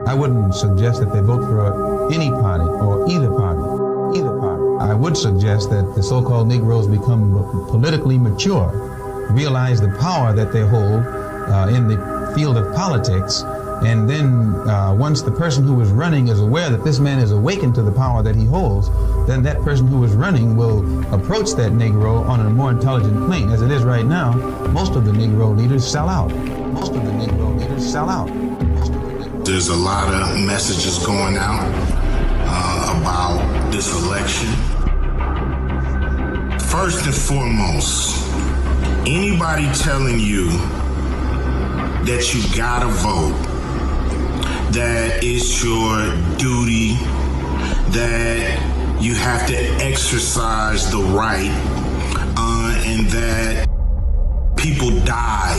I wouldn't suggest that they vote for any party or either party. Either party. I would suggest that the so-called Negroes become politically mature, realize the power that they hold in the field of politics, and then once the person who is running is aware that this man is awakened to the power that he holds, then that person who is running will approach that Negro on a more intelligent plane. As it is right now, most of the Negro leaders sell out. Most of the Negro leaders sell out. There's a lot of messages going out about this election. First and foremost, anybody telling you that you gotta vote, that it's your duty, that you have to exercise the right, and that people die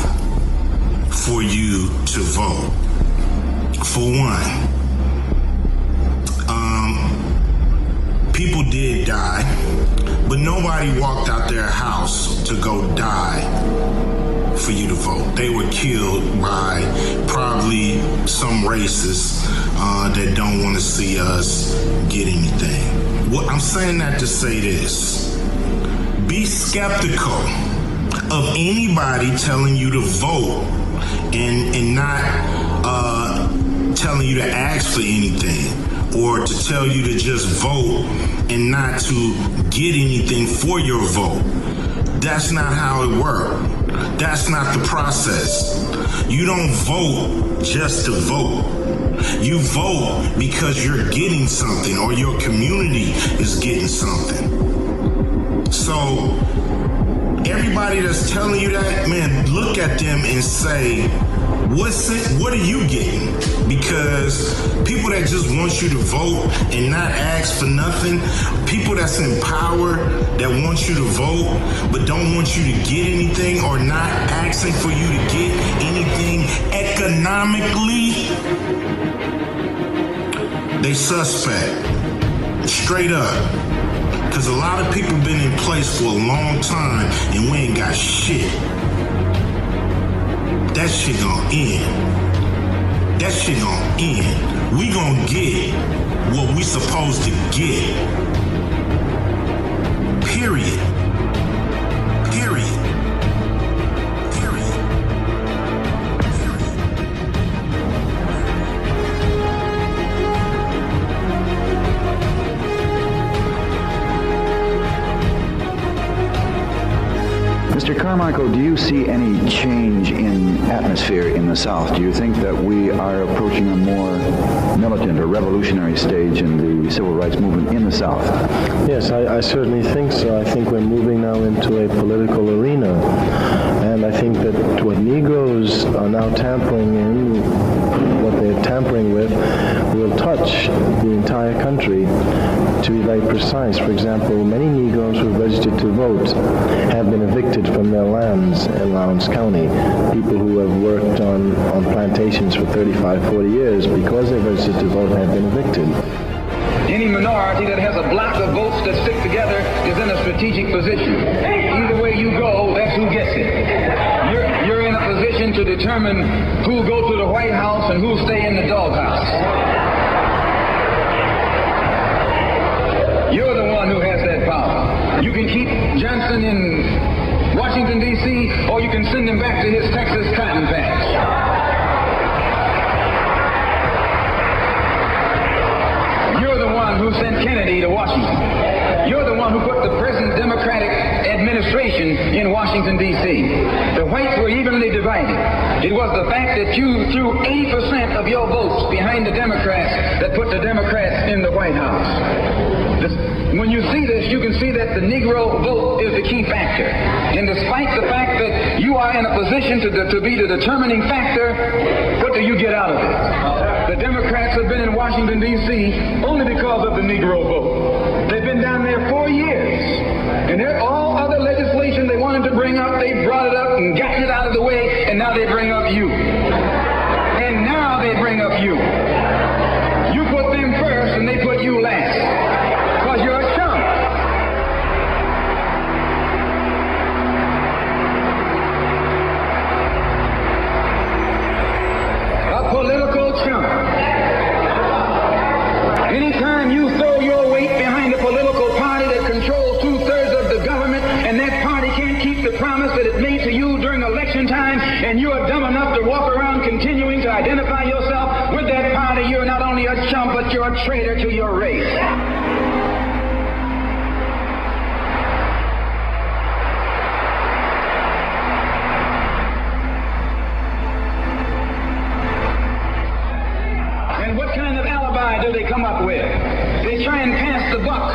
for you to vote. For one, people did die, but nobody walked out their house to go die for you to vote. They were killed by probably some racists that don't want to see us get anything. Well, I'm saying that to say this. Be skeptical of anybody telling you to vote and not telling you to ask for anything, or to tell you to just vote and not to get anything for your vote. That's not how it works. That's not the process. You don't vote just to vote. You vote because you're getting something, or your community is getting something. So everybody that's telling you that, man, look at them and say, what are you getting? Because people that just want you to vote and not ask for nothing, people that's in power that want you to vote but don't want you to get anything, or not asking for you to get anything economically, they suspect. Straight up. Because a lot of people been in place for a long time and we ain't got shit. That shit gonna end. That shit gonna end. We gonna get what we supposed to get. Period. Period. Period. Mr. Carmichael, do you see any change in atmosphere in the South? Do you think that we are approaching a more militant or revolutionary stage in the civil rights movement in the South? Yes, I certainly think so. I think we're moving now into a political arena. And I think that what Negroes are now tampering in, what they're tampering with, will touch the entire country. To be very precise, for example, many Negroes who registered to vote have been evicted from their lands in Lowndes County. People who have worked on plantations for 35, 40 years, because they registered to vote, have been evicted. Any minority that has a block of votes that stick together is in a strategic position. Either way you go, that's who gets it. You're in a position to determine who'll go to the White House and who'll stay in the doghouse. You're the one who has that power. You can keep Johnson in Washington, D.C., or you can send him back to his Texas cotton patch. You're the one who sent Kennedy to Washington. You're the one who put the present Democratic administration in Washington, D.C. The whites were evenly divided. It was the fact that you threw 80% of your votes behind the Democrats that put the Democrats in the White House. When you see this, you can see that the Negro vote is the key factor. And despite the fact that you are in a position to be the determining factor, what do you get out of it? The Democrats have been in Washington, D.C. only because of the Negro vote. They've been down there 4 years. And all other legislation they wanted to bring up, they brought it up and gotten it out of the way, and now they bring up you. And now they bring up you. You put them first and they put you last. Because you're a chump. A political chump. and you are dumb enough to walk around continuing to identify yourself with that party, you're not only a chump, but you're a traitor to your race. And what kind of alibi do they come up with? They try and pass the buck.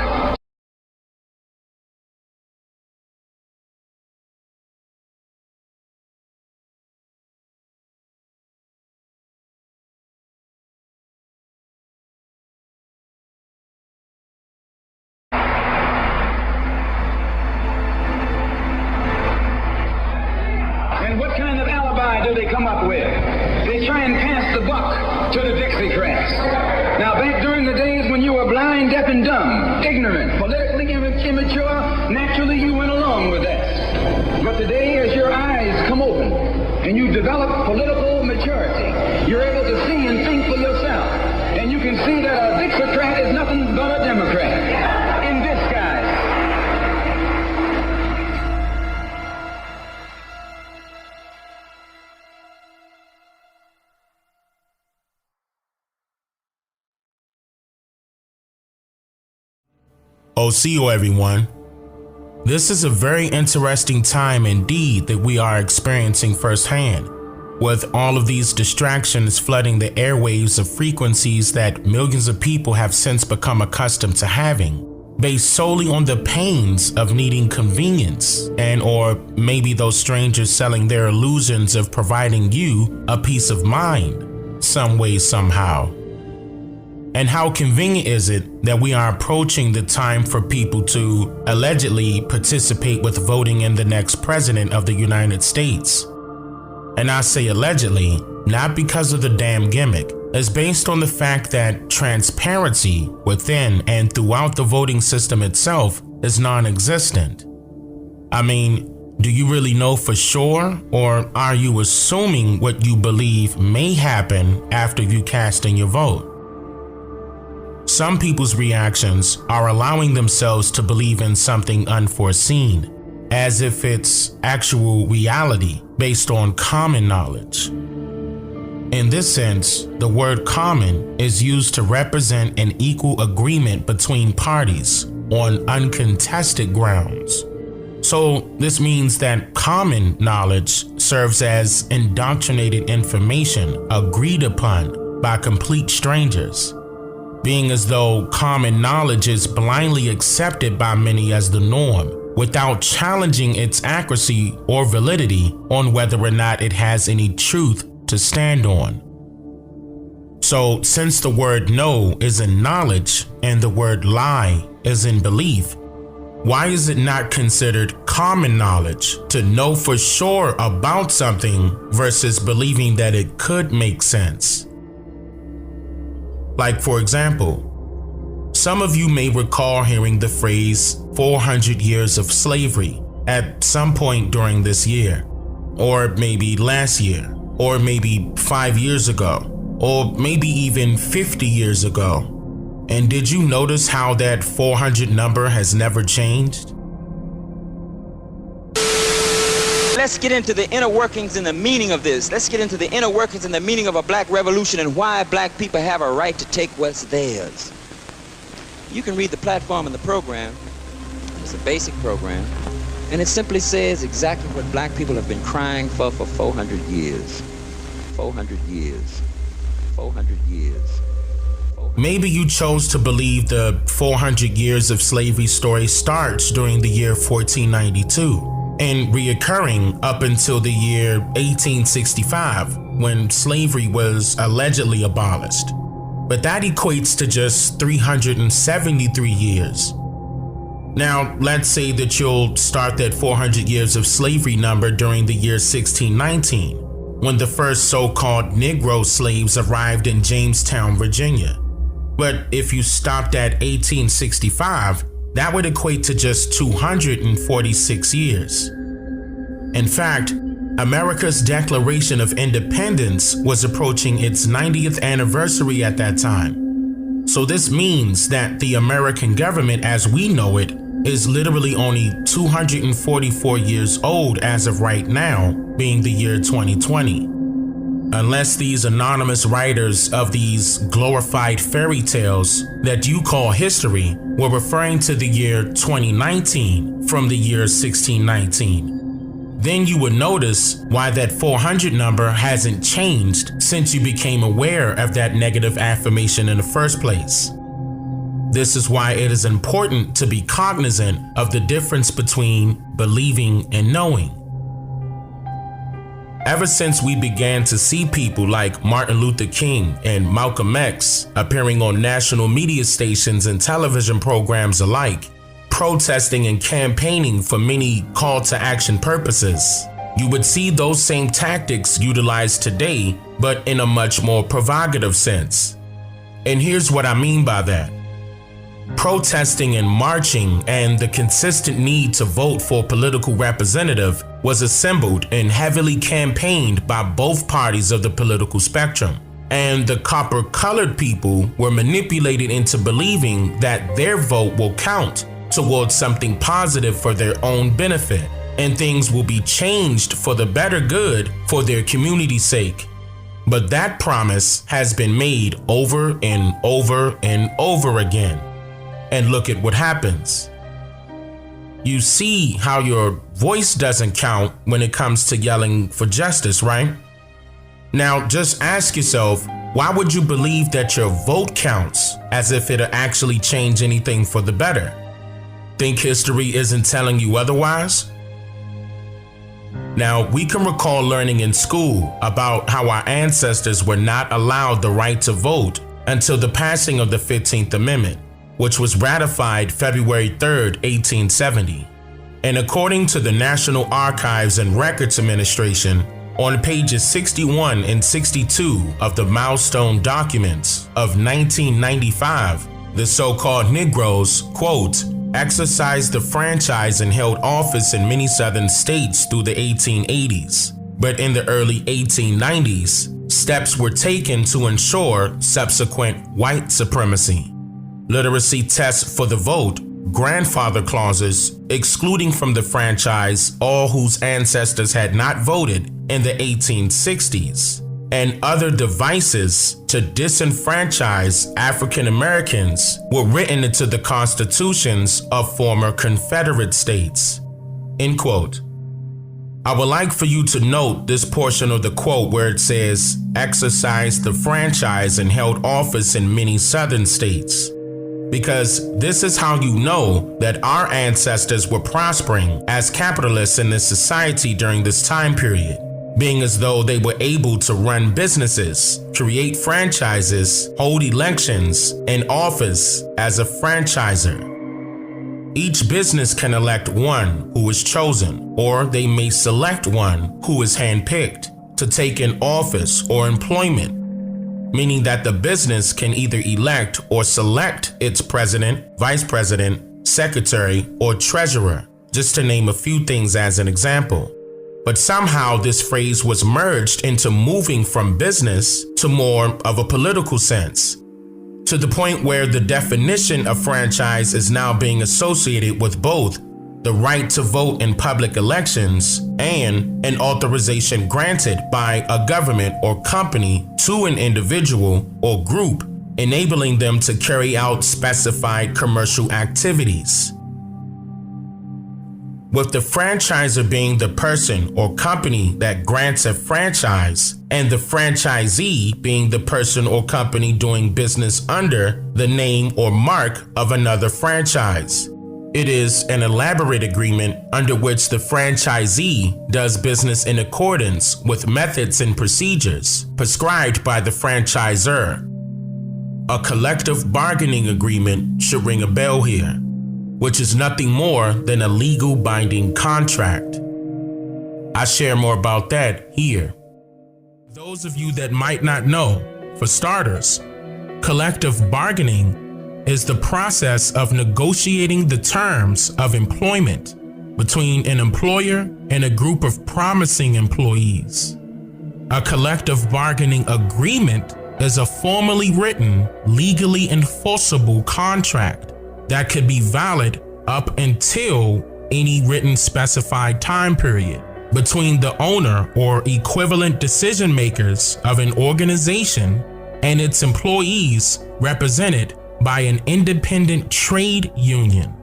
And what kind of alibi do they come up with? They try and pass the buck to the Dixiecrats. Now, back during the days when you were blind, deaf, and dumb, ignorant, politically immature, naturally you went along with that. But today, as your eyes come open and you develop political maturity, you're able to see and think for yourself. And you can see that a Dixiecrat is nothing but a Democrat in disguise. OCO, everyone. This is a very interesting time indeed that we are experiencing firsthand, with all of these distractions flooding the airwaves of frequencies that millions of people have since become accustomed to having, based solely on the pains of needing convenience, and or maybe those strangers selling their illusions of providing you a peace of mind, some way, somehow. And how convenient is it that we are approaching the time for people to allegedly participate with voting in the next president of the United States? And I say allegedly, not because of the damn gimmick. It's based on the fact that transparency within and throughout the voting system itself is non-existent. I mean, do you really know for sure, or are you assuming what you believe may happen after you cast in your vote? Some people's reactions are allowing themselves to believe in something unforeseen, as if it's actual reality based on common knowledge. In this sense, the word common is used to represent an equal agreement between parties on uncontested grounds. So this means that common knowledge serves as indoctrinated information agreed upon by complete strangers, being as though common knowledge is blindly accepted by many as the norm, without challenging its accuracy or validity on whether or not it has any truth to stand on. So, since the word know is in knowledge and the word lie is in belief, why is it not considered common knowledge to know for sure about something versus believing that it could make sense? Like, for example, some of you may recall hearing the phrase 400 years of slavery at some point during this year, or maybe last year, or maybe 5 years ago, or maybe even 50 years ago. And did you notice how that 400 number has never changed? Let's get into the inner workings and the meaning of this. Let's get into the inner workings and the meaning of a black revolution and why black people have a right to take what's theirs. You can read the platform in the program. It's a basic program. And it simply says exactly what black people have been crying for 400 years. 400 years. 400 years. Maybe you chose to believe the 400 years of slavery story starts during the year 1492 and reoccurring up until the year 1865 when slavery was allegedly abolished. But that equates to just 373 years. Now, let's say that you'll start that 400 years of slavery number during the year 1619, when the first so-called Negro slaves arrived in Jamestown, Virginia. But if you stopped at 1865, that would equate to just 246 years. In fact, America's Declaration of Independence was approaching its 90th anniversary at that time. So this means that the American government as we know it is literally only 244 years old as of right now, being the year 2020. Unless these anonymous writers of these glorified fairy tales that you call history were referring to the year 2019 from the year 1619. Then you would notice why that 400 number hasn't changed since you became aware of that negative affirmation in the first place. This is why it is important to be cognizant of the difference between believing and knowing. Ever since we began to see people like Martin Luther King and Malcolm X appearing on national media stations and television programs alike, protesting and campaigning for many call to action purposes, you would see those same tactics utilized today, but in a much more provocative sense. And here's what I mean by that. Protesting and marching and the consistent need to vote for a political representative was assembled and heavily campaigned by both parties of the political spectrum. And the copper-colored people were manipulated into believing that their vote will count towards something positive for their own benefit, and things will be changed for the better good for their community's sake. But that promise has been made over and over and over again. And look at what happens. You see how your voice doesn't count when it comes to yelling for justice, right? Now just ask yourself, why would you believe that your vote counts as if it'll actually change anything for the better? Think history isn't telling you otherwise? Now, we can recall learning in school about how our ancestors were not allowed the right to vote until the passing of the 15th Amendment, which was ratified February 3rd, 1870. And according to the National Archives and Records Administration, on pages 61 and 62 of the Milestone documents of 1995, the so-called Negroes, quote, exercised the franchise and held office in many southern states through the 1880s. But in the early 1890s, steps were taken to ensure subsequent white supremacy. Literacy tests for the vote, grandfather clauses, excluding from the franchise all whose ancestors had not voted in the 1860s, and other devices to disenfranchise African Americans were written into the constitutions of former Confederate states. End quote. I would like for you to note this portion of the quote where it says, exercised the franchise and held office in many southern states. Because this is how you know that our ancestors were prospering as capitalists in this society during this time period, being as though they were able to run businesses, create franchises, hold elections, and office as a franchisor. Each business can elect one who is chosen, or they may select one who is handpicked to take an office or employment, meaning that the business can either elect or select its president, vice president, secretary, or treasurer, just to name a few things as an example. But somehow this phrase was merged into moving from business to more of a political sense, to the point where the definition of franchise is now being associated with both the right to vote in public elections and an authorization granted by a government or company to an individual or group, enabling them to carry out specified commercial activities. With the franchisor being the person or company that grants a franchise, and the franchisee being the person or company doing business under the name or mark of another franchise. It is an elaborate agreement under which the franchisee does business in accordance with methods and procedures prescribed by the franchisor. A collective bargaining agreement should ring a bell here, which is nothing more than a legal binding contract. I share more about that here. Those of you that might not know, for starters, collective bargaining is the process of negotiating the terms of employment between an employer and a group of promising employees. A collective bargaining agreement is a formally written, legally enforceable contract that could be valid up until any written specified time period between the owner or equivalent decision makers of an organization and its employees represented by an independent trade union.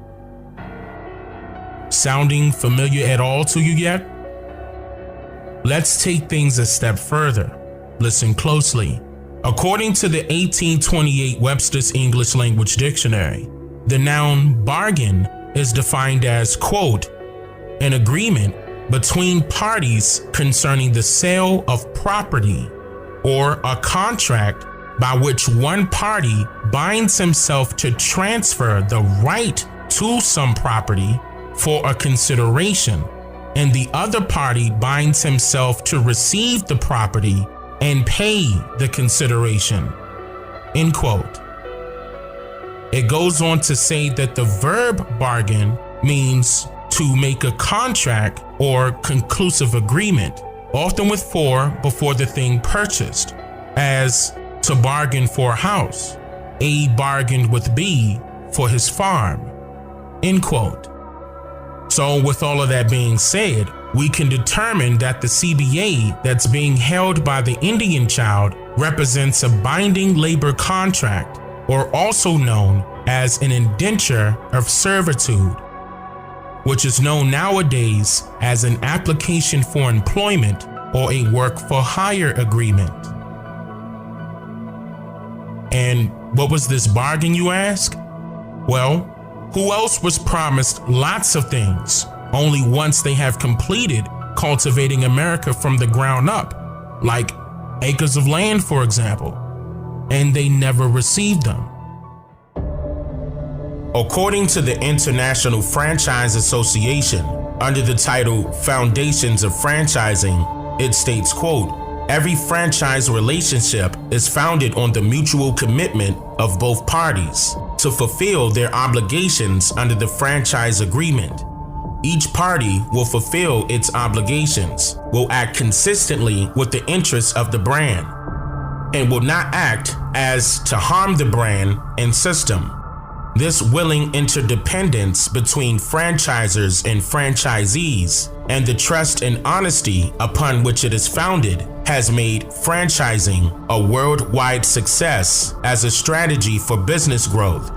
Sounding familiar at all to you yet? Let's take things a step further. Listen closely. According to the 1828 Webster's English Language Dictionary, the noun bargain is defined as, quote, an agreement between parties concerning the sale of property, or a contract by which one party binds himself to transfer the right to some property for a consideration, and the other party binds himself to receive the property and pay the consideration, end quote. It goes on to say that the verb bargain means to make a contract or conclusive agreement, often with for before the thing purchased, as to bargain for a house. A bargained with B for his farm, end quote. So with all of that being said, we can determine that the CBA that's being held by the Indian child represents a binding labor contract, or also known as an indenture of servitude, which is known nowadays as an application for employment or a work for hire agreement. And what was this bargain, you ask? Well, who else was promised lots of things only once they have completed cultivating America from the ground up, like acres of land, for example, and they never received them? According to the International Franchise Association, under the title Foundations of Franchising, it states, quote, every franchise relationship is founded on the mutual commitment of both parties to fulfill their obligations under the franchise agreement. Each party will fulfill its obligations, will act consistently with the interests of the brand, and will not act as to harm the brand and system. This willing interdependence between franchisors and franchisees, and the trust and honesty upon which it is founded, has made franchising a worldwide success as a strategy for business growth,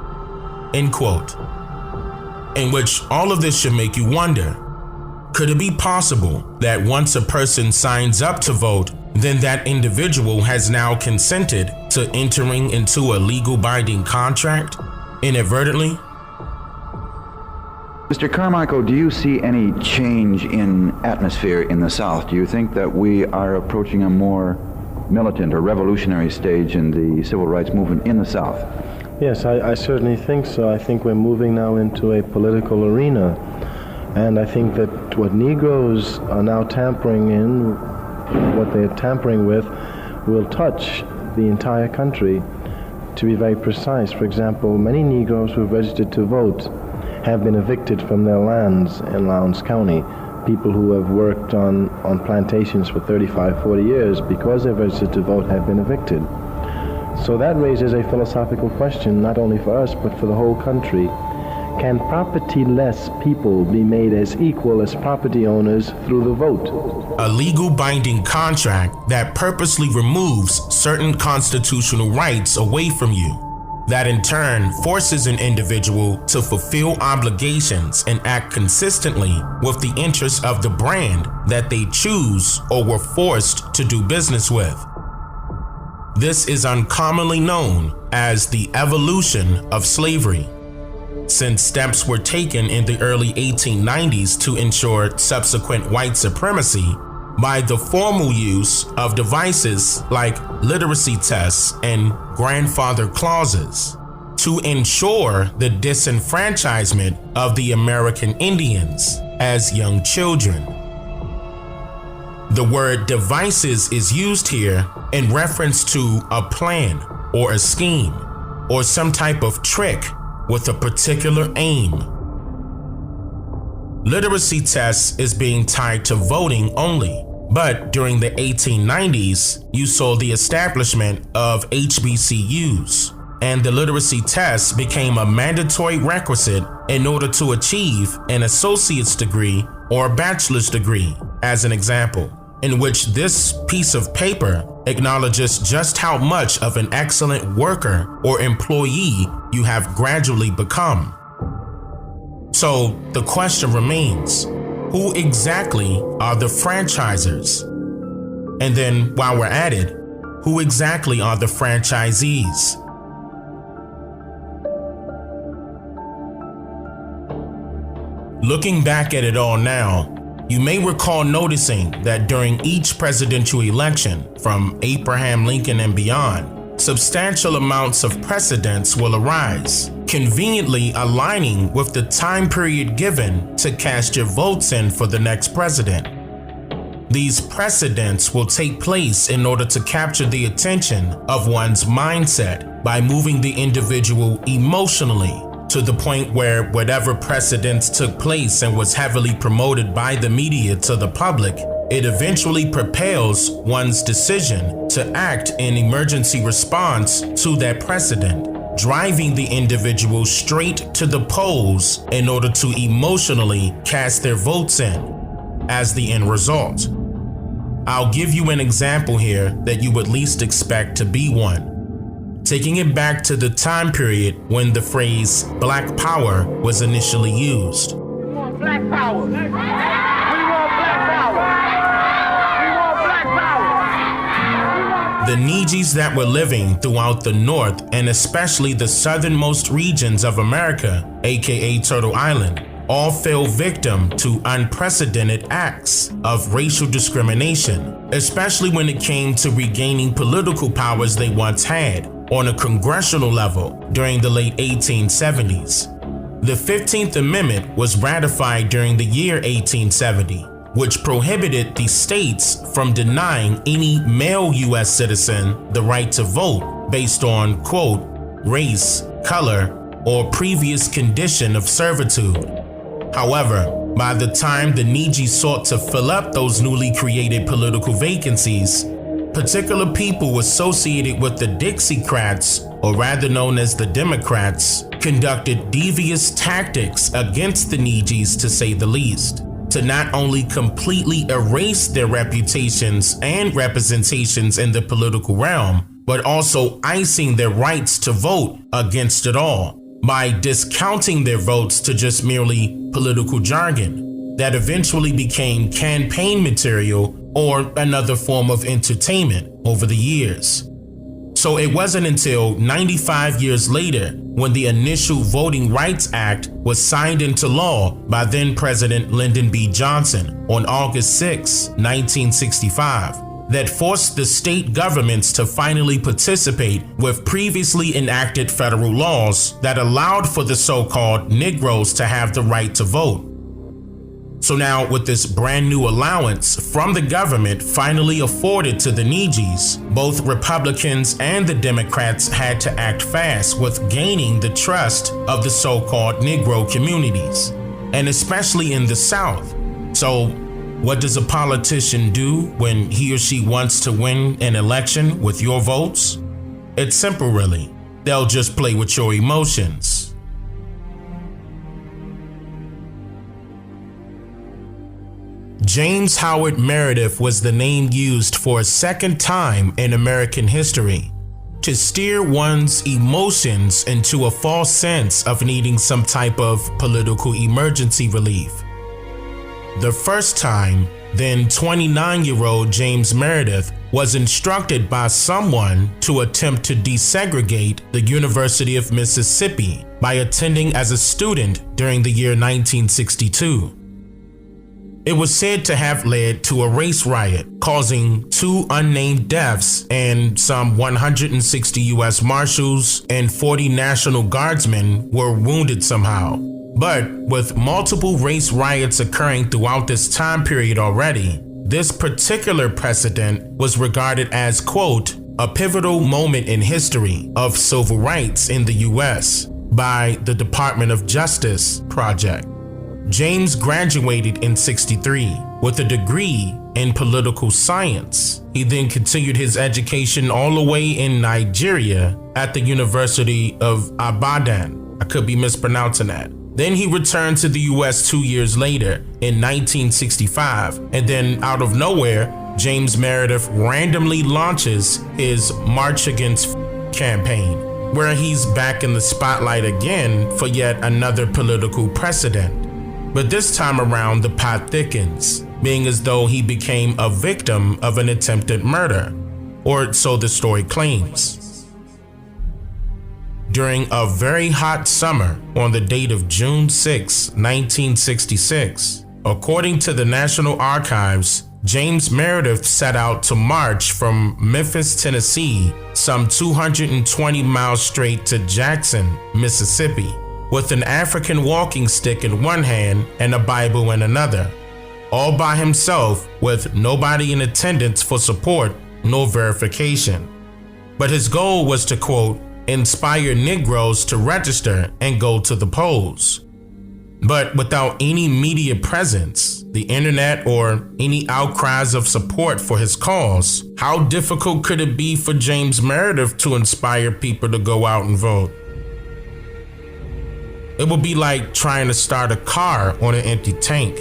end quote. In which all of this should make you wonder, could it be possible that once a person signs up to vote, then that individual has now consented to entering into a legal binding contract inadvertently? Mr. Carmichael, do you see any change in atmosphere in the South? Do you think that we are approaching a more militant or revolutionary stage in the civil rights movement in the South? Yes, I certainly think so. I think we're moving now into a political arena. And I think that what Negroes are now tampering in, what they're tampering with, will touch the entire country. To be very precise, for example, many Negroes who have registered to vote have been evicted from their lands in Lowndes County. People who have worked on plantations for 35, 40 years, because they've registered to vote, have been evicted. So that raises a philosophical question, not only for us, but for the whole country. Can property-less people be made as equal as property owners through the vote? A legal binding contract that purposely removes certain constitutional rights away from you, that in turn forces an individual to fulfill obligations and act consistently with the interests of the brand that they choose or were forced to do business with. This is uncommonly known as the evolution of slavery, since steps were taken in the early 1890s to ensure subsequent white supremacy by the formal use of devices like literacy tests and grandfather clauses to ensure the disenfranchisement of the American Indians as young children. The word devices is used here in reference to a plan or a scheme or some type of trick with a particular aim. Literacy tests is being tied to voting only, but during the 1890s, you saw the establishment of HBCUs, and the literacy test became a mandatory requisite in order to achieve an associate's degree or a bachelor's degree, as an example, in which this piece of paper acknowledges just how much of an excellent worker or employee you have gradually become. So the question remains, who exactly are the franchisers? And then while we're at it, who exactly are the franchisees? Looking back at it all now, you may recall noticing that during each presidential election, from Abraham Lincoln and beyond, substantial amounts of precedents will arise, conveniently aligning with the time period given to cast your votes in for the next president. These precedents will take place in order to capture the attention of one's mindset by moving the individual emotionally to the point where whatever precedents took place and was heavily promoted by the media to the public, it eventually propels one's decision to act in emergency response to that precedent, driving the individual straight to the polls in order to emotionally cast their votes in as the end result. I'll give you an example here that you would least expect to be one. Taking it back to the time period when the phrase Black Power was initially used. We want Black Power. We want Black Power. We want Black Power. The Neegies that were living throughout the North and especially the southernmost regions of America, aka Turtle Island, all fell victim to unprecedented acts of racial discrimination, especially when it came to regaining political powers they once had on a congressional level during the late 1870s. The 15th Amendment was ratified during the year 1870, which prohibited the states from denying any male U.S. citizen the right to vote based on, quote, race, color, or previous condition of servitude. However, by the time the Neegies sought to fill up those newly created political vacancies, particular people associated with the Dixiecrats, or rather known as the Democrats, conducted devious tactics against the Neegies, to say the least, to not only completely erase their reputations and representations in the political realm, but also icing their rights to vote against it all by discounting their votes to just merely political jargon that eventually became campaign material or another form of entertainment over the years. So it wasn't until 95 years later when the initial Voting Rights Act was signed into law by then President Lyndon B. Johnson on August 6, 1965, that forced the state governments to finally participate with previously enacted federal laws that allowed for the so-called Negroes to have the right to vote. So now, with this brand new allowance from the government finally afforded to the Neegies, both Republicans and the Democrats had to act fast with gaining the trust of the so-called Negro communities, and especially in the South. So what does a politician do when he or she wants to win an election with your votes? It's simple, really. They'll just play with your emotions. James Howard Meredith was the name used for a second time in American history to steer one's emotions into a false sense of needing some type of political emergency relief. The first time, then 29-year-old James Meredith was instructed by someone to attempt to desegregate the University of Mississippi by attending as a student during the year 1962. It was said to have led to a race riot, causing 2 unnamed deaths and some 160 U.S. Marshals and 40 National Guardsmen were wounded somehow. But with multiple race riots occurring throughout this time period already, this particular precedent was regarded as, quote, a pivotal moment in history of civil rights in the U.S. by the Department of Justice Project. James graduated in '63 with a degree in political science. He then continued his education all the way in Nigeria at the University of Ibadan. I could be mispronouncing that. Then he returned to the US 2 years later in 1965, and then out of nowhere, James Meredith randomly launches his March Against campaign, where he's back in the spotlight again for yet another political precedent. But this time around, the pot thickens, being as though he became a victim of an attempted murder, or so the story claims. During a very hot summer on the date of June 6, 1966, according to the National Archives, James Meredith set out to march from Memphis, Tennessee, some 220 miles straight to Jackson, Mississippi, with an African walking stick in one hand and a Bible in another, all by himself with nobody in attendance for support nor verification. But his goal was to, quote, inspire Negroes to register and go to the polls. But without any media presence, the internet, or any outcries of support for his cause, how difficult could it be for James Meredith to inspire people to go out and vote? It would be like trying to start a car on an empty tank.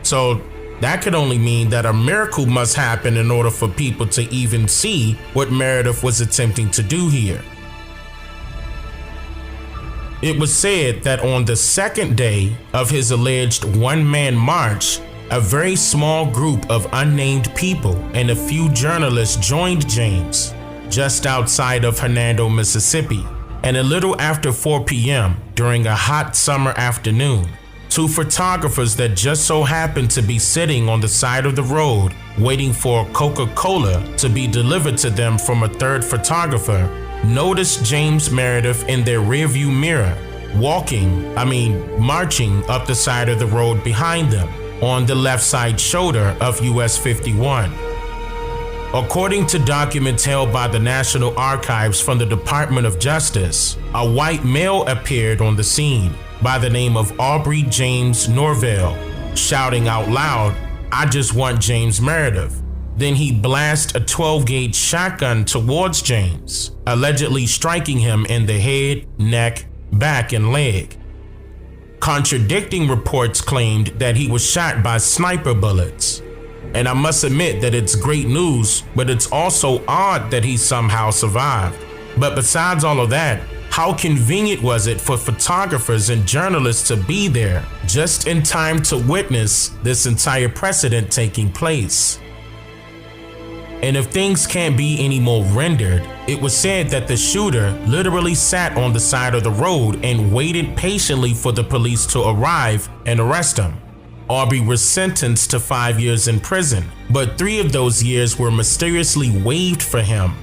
So that could only mean that a miracle must happen in order for people to even see what Meredith was attempting to do here. It was said that on the second day of his alleged one-man march, a very small group of unnamed people and a few journalists joined James just outside of Hernando, Mississippi. And a little after 4 p.m. during a hot summer afternoon, two photographers that just so happened to be sitting on the side of the road waiting for Coca-Cola to be delivered to them from a third photographer noticed James Meredith in their rearview mirror, marching up the side of the road behind them on the left side shoulder of US 51. According to documents held by the National Archives from the Department of Justice, a white male appeared on the scene by the name of Aubrey James Norvell, shouting out loud, "I just want James Meredith." Then he blasts a 12-gauge shotgun towards James, allegedly striking him in the head, neck, back, and leg. Contradicting reports claimed that he was shot by sniper bullets. And I must admit that it's great news, but it's also odd that he somehow survived. But besides all of that, how convenient was it for photographers and journalists to be there just in time to witness this entire precedent taking place? And if things can't be any more rendered, it was said that the shooter literally sat on the side of the road and waited patiently for the police to arrive and arrest him. Aubrey was sentenced to 5 years in prison, but 3 of those years were mysteriously waived for him.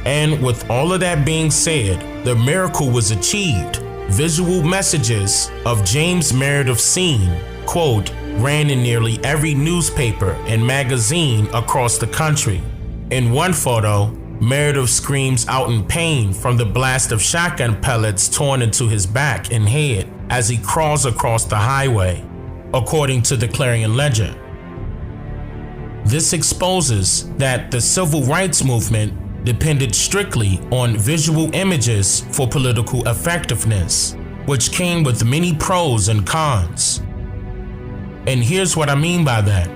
And with all of that being said, the miracle was achieved. Visual messages of James Meredith's scene, quote, ran in nearly every newspaper and magazine across the country. In one photo, Meredith screams out in pain from the blast of shotgun pellets torn into his back and head as he crawls across the highway, according to the Clarion Ledger. This exposes that the civil rights movement depended strictly on visual images for political effectiveness, which came with many pros and cons. And here's what I mean by that.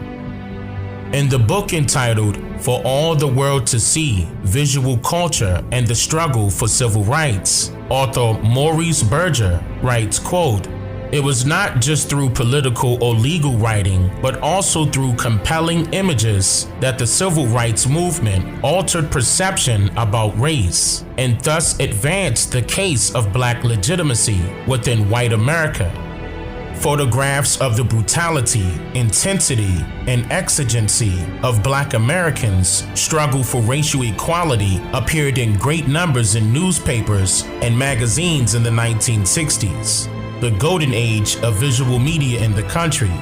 In the book entitled For All the World to See, Visual Culture and the Struggle for Civil Rights, author Maurice Berger writes, quote, "It was not just through political or legal writing, but also through compelling images that the civil rights movement altered perception about race and thus advanced the case of Black legitimacy within white America. Photographs of the brutality, intensity, and exigency of Black Americans' struggle for racial equality appeared in great numbers in newspapers and magazines in the 1960s. The golden age of visual media in the country.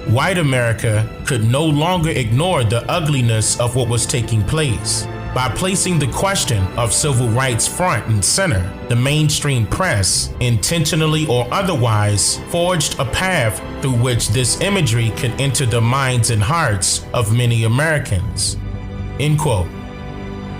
White America could no longer ignore the ugliness of what was taking place. By placing the question of civil rights front and center, the mainstream press, intentionally or otherwise, forged a path through which this imagery could enter the minds and hearts of many Americans. End quote.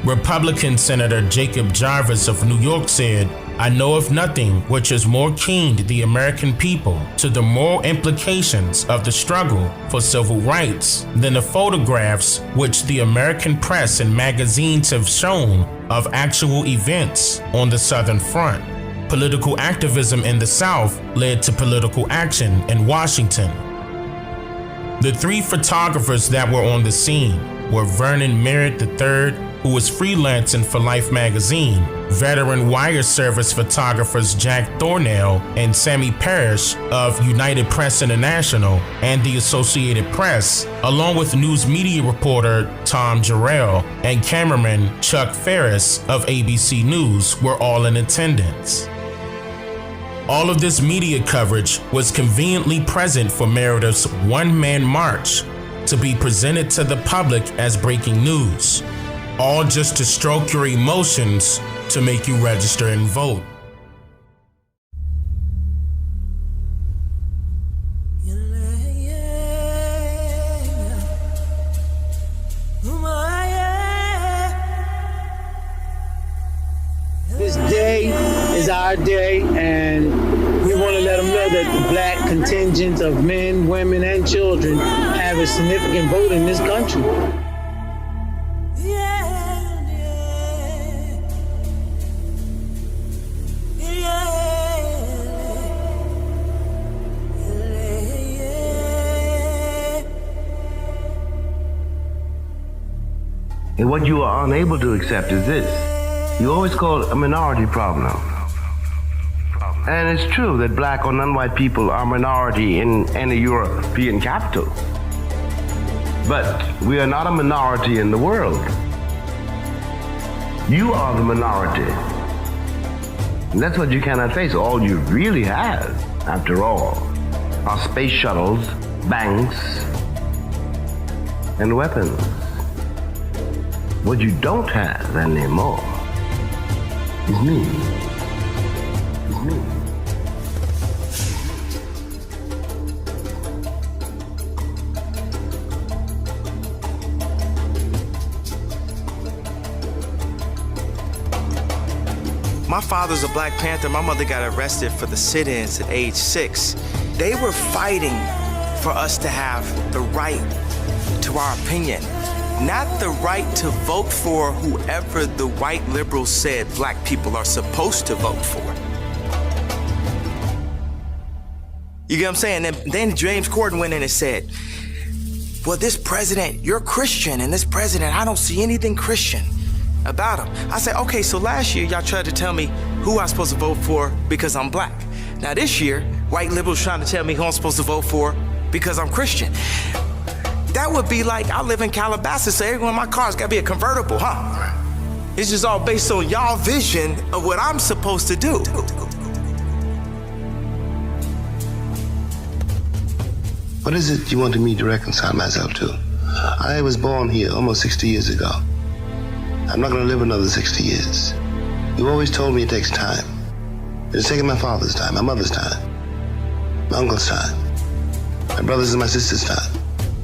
Republican Senator Jacob Jarvis of New York said, "I know of nothing which has more keened the American people to the moral implications of the struggle for civil rights than the photographs which the American press and magazines have shown of actual events on the Southern Front. Political activism in the South led to political action in Washington." The three photographers that were on the scene were Vernon Merritt III, who was freelancing for Life magazine, veteran wire service photographers Jack Thornell and Sammy Parrish of United Press International and the Associated Press, along with news media reporter Tom Jarrell and cameraman Chuck Ferris of ABC News were all in attendance. All of this media coverage was conveniently present for Meredith's one-man march to be presented to the public as breaking news, all just to stroke your emotions to make you register and vote. This day is our day, and we want to let them know that the black contingent of men, women, and children have a significant vote in this country. And what you are unable to accept is this. You always call it a minority problem. And it's true that black or non-white people are minority in any European capital. But we are not a minority in the world. You are the minority. And that's what you cannot face. All you really have, after all, are space shuttles, banks, and weapons. What you don't have anymore is me. Is me. My father's a Black Panther. My mother got arrested for the sit-ins at age 6. They were fighting for us to have the right to our opinion, not the right to vote for whoever the white liberals said black people are supposed to vote for. You get what I'm saying? And then James Corden went in and said, well, this president, you're Christian, and this president, I don't see anything Christian about him. I said, okay, so last year y'all tried to tell me who I'm supposed to vote for because I'm black. Now this year, white liberals trying to tell me who I'm supposed to vote for because I'm Christian. That would be like, I live in Calabasas, so every one of my cars gotta be a convertible, huh? It's just all based on y'all vision of what I'm supposed to do. What is it you wanted me to reconcile myself to? I was born here almost 60 years ago. I'm not gonna live another 60 years. You always told me it takes time. It's taken my father's time, my mother's time, my uncle's time, my brother's and my sister's time,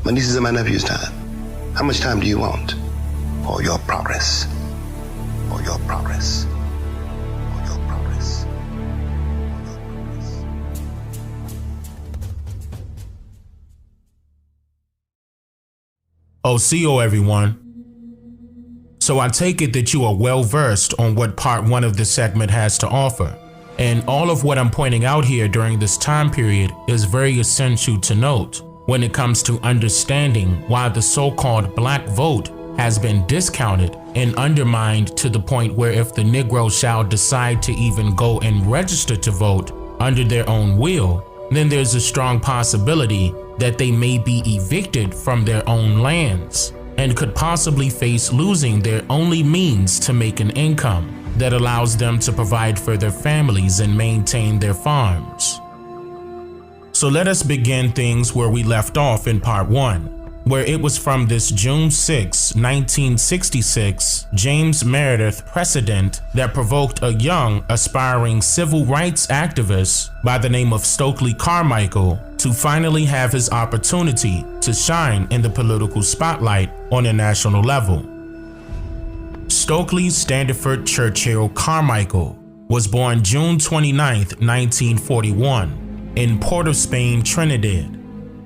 my nieces and my nephew's time. How much time do you want? For your progress. For your progress. For your progress. OCO, everyone. So I take it that you are well versed on what part 1 of this segment has to offer. And all of what I'm pointing out here during this time period is very essential to note when it comes to understanding why the so-called black vote has been discounted and undermined to the point where if the Negro shall decide to even go and register to vote under their own will, then there's a strong possibility that they may be evicted from their own lands and could possibly face losing their only means to make an income that allows them to provide for their families and maintain their farms. So let us begin things where we left off in part 1. where it was from this June 6, 1966 James Meredith precedent that provoked a young, aspiring civil rights activist by the name of Stokely Carmichael to finally have his opportunity to shine in the political spotlight on a national level. Stokely Standiford Churchill Carmichael was born June 29, 1941 in Port of Spain, Trinidad.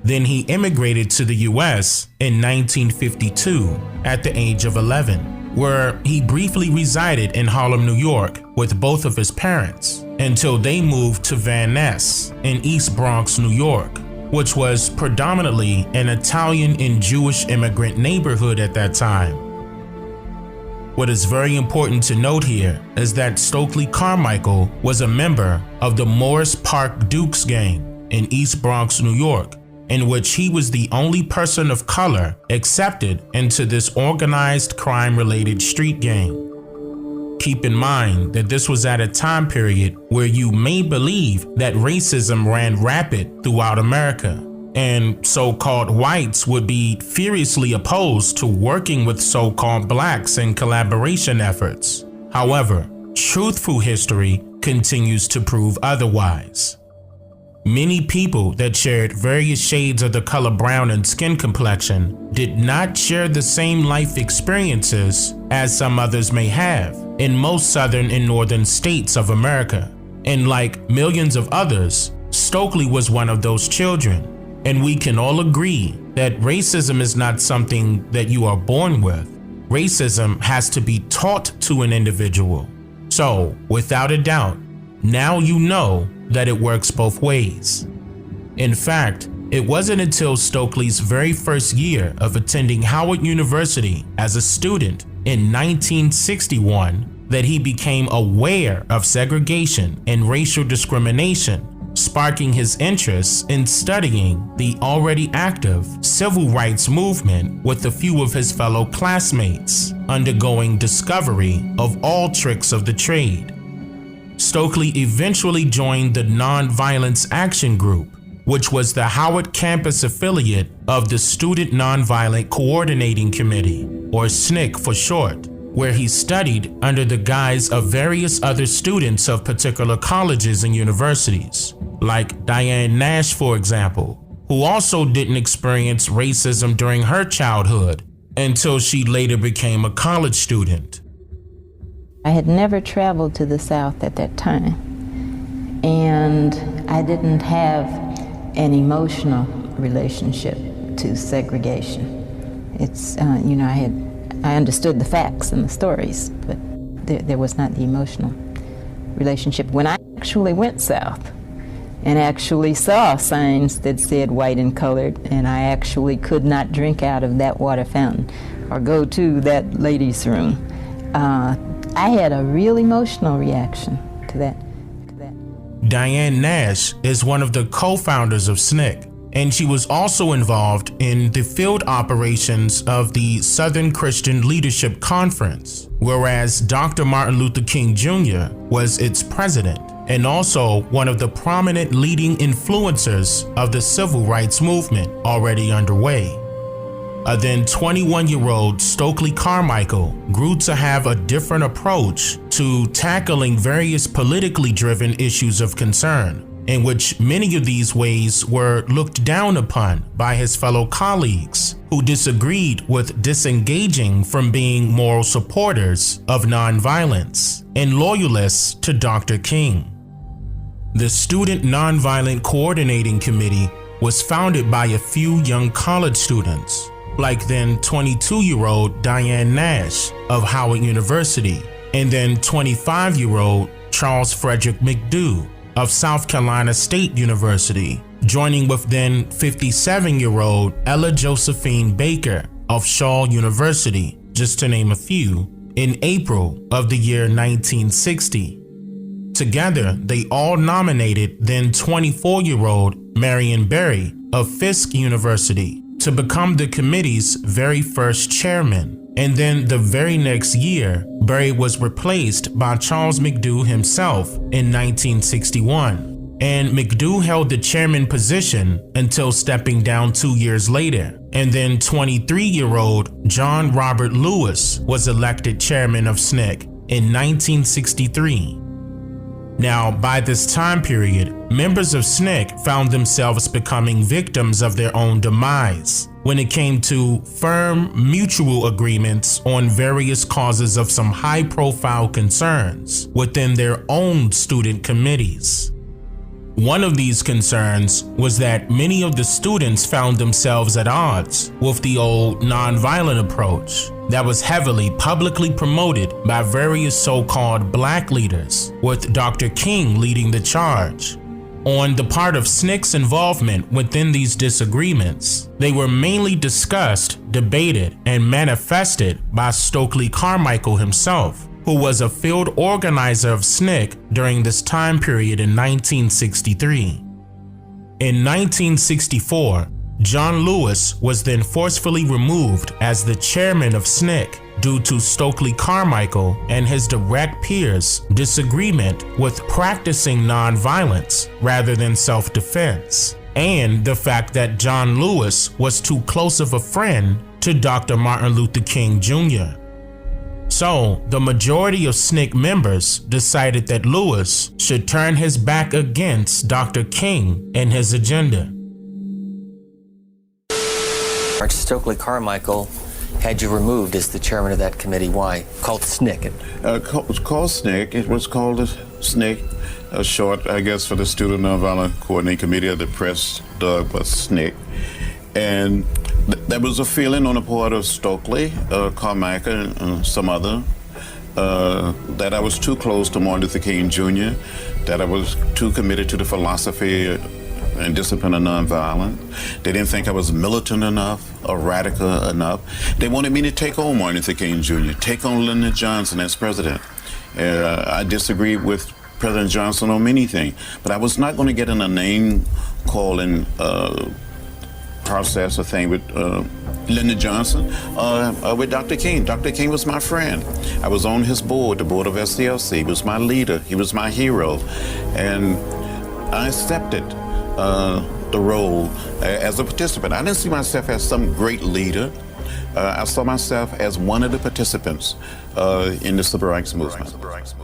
Then he immigrated to the US in 1952 at the age of 11, where he briefly resided in Harlem, New York with both of his parents until they moved to Van Ness in East Bronx, New York, which was predominantly an Italian and Jewish immigrant neighborhood at that time. What is very important to note here is that Stokely Carmichael was a member of the Morris Park Dukes gang in East Bronx, New York, in which he was the only person of color accepted into this organized crime-related street gang. Keep in mind that this was at a time period where you may believe that racism ran rapid throughout America, and so-called whites would be furiously opposed to working with so-called blacks in collaboration efforts. However, truthful history continues to prove otherwise. Many people that shared various shades of the color brown in skin complexion did not share the same life experiences as some others may have in most southern and northern states of America. And like millions of others, Stokely was one of those children. And we can all agree that racism is not something that you are born with. Racism has to be taught to an individual. So, without a doubt, now you know that it works both ways. In fact, it wasn't until Stokely's very first year of attending Howard University as a student in 1961 that he became aware of segregation and racial discrimination, sparking his interest in studying the already active civil rights movement with a few of his fellow classmates, undergoing discovery of all tricks of the trade. Stokely eventually joined the Nonviolence Action Group, which was the Howard campus affiliate of the Student Nonviolent Coordinating Committee, or SNCC for short, where he studied under the guise of various other students of particular colleges and universities, like Diane Nash, for example, who also didn't experience racism during her childhood until she later became a college student. I had never traveled to the South at that time, and I didn't have an emotional relationship to segregation. It's, I understood the facts and the stories, but there was not the emotional relationship. When I actually went south and actually saw signs that said white and colored, and I actually could not drink out of that water fountain or go to that ladies' room, I had a real emotional reaction to that. Diane Nash is one of the co-founders of SNCC, and she was also involved in the field operations of the Southern Christian Leadership Conference, whereas Dr. Martin Luther King Jr. was its president, and also one of the prominent leading influencers of the civil rights movement already underway. A then 21-year-old Stokely Carmichael grew to have a different approach to tackling various politically driven issues of concern, in which many of these ways were looked down upon by his fellow colleagues who disagreed with disengaging from being moral supporters of nonviolence and loyalists to Dr. King. The Student Nonviolent Coordinating Committee was founded by a few young college students, like then 22-year-old Diane Nash of Howard University, and then 25-year-old Charles Frederick McDough of South Carolina State University, joining with then 57-year-old Ella Josephine Baker of Shaw University, just to name a few, in April of the year 1960. Together, they all nominated then 24-year-old Marion Berry of Fisk University to become the committee's very first chairman. And then the very next year, Berry was replaced by Charles McDough himself in 1961. And McDough held the chairman position until stepping down 2 years later And then 23-year-old John Robert Lewis was elected chairman of SNCC in 1963. Now, by this time period, members of SNCC found themselves becoming victims of their own demise when it came to firm mutual agreements on various causes of some high-profile concerns within their own student committees. One of these concerns was that many of the students found themselves at odds with the old nonviolent approach that was heavily publicly promoted by various so-called black leaders, with Dr. King leading the charge. On the part of SNCC's involvement within these disagreements, they were mainly discussed, debated, and manifested by Stokely Carmichael himself, who was a field organizer of SNCC during this time period in 1963. In 1964, John Lewis was then forcefully removed as the chairman of SNCC due to Stokely Carmichael and his direct peers' disagreement with practicing nonviolence rather than self-defense, and the fact that John Lewis was too close of a friend to Dr. Martin Luther King Jr. So, the majority of SNCC members decided that Lewis should turn his back against Dr. King and his agenda. Stokely Carmichael had you removed as the chairman of that committee. Why? Called SNCC. It was called SNCC. It was called SNCC, short, I guess, for the Student Nonviolent Coordinating Committee of the Press, was SNCC. And there was a feeling on the part of Stokely, Carmichael, and some other, that I was too close to Martin Luther King Jr., that I was too committed to the philosophy and discipline of nonviolence. They didn't think I was militant enough or radical enough. They wanted me to take on Martin Luther King Jr., take on Lyndon Johnson as president. I disagreed with President Johnson on many things, but I was not going to get in a name-calling process or thing with Lyndon Johnson, with Dr. King. Dr. King was my friend. I was on his board, the board of SCLC. He was my leader. He was my hero. And I accepted the role as a participant. I didn't see myself as some great leader. I saw myself as one of the participants in the Civil Rights Movement.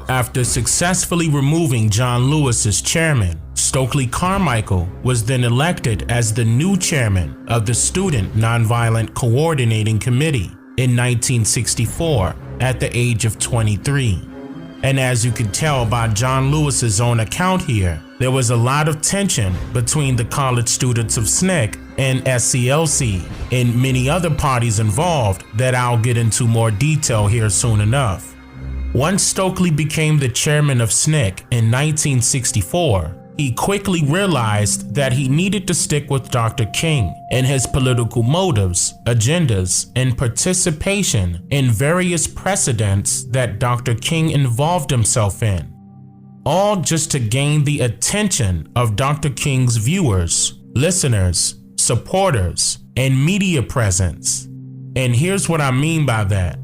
After successfully removing John Lewis as chairman, Stokely Carmichael was then elected as the new chairman of the Student Nonviolent Coordinating Committee in 1964 at the age of 23. And as you can tell by John Lewis's own account here, there was a lot of tension between the college students of SNCC and SCLC and many other parties involved that I'll get into more detail here soon enough. Once Stokely became the chairman of SNCC in 1964, he quickly realized that he needed to stick with Dr. King and his political motives, agendas, and participation in various precedents that Dr. King involved himself in, all just to gain the attention of Dr. King's viewers, listeners, supporters, and media presence. And here's what I mean by that.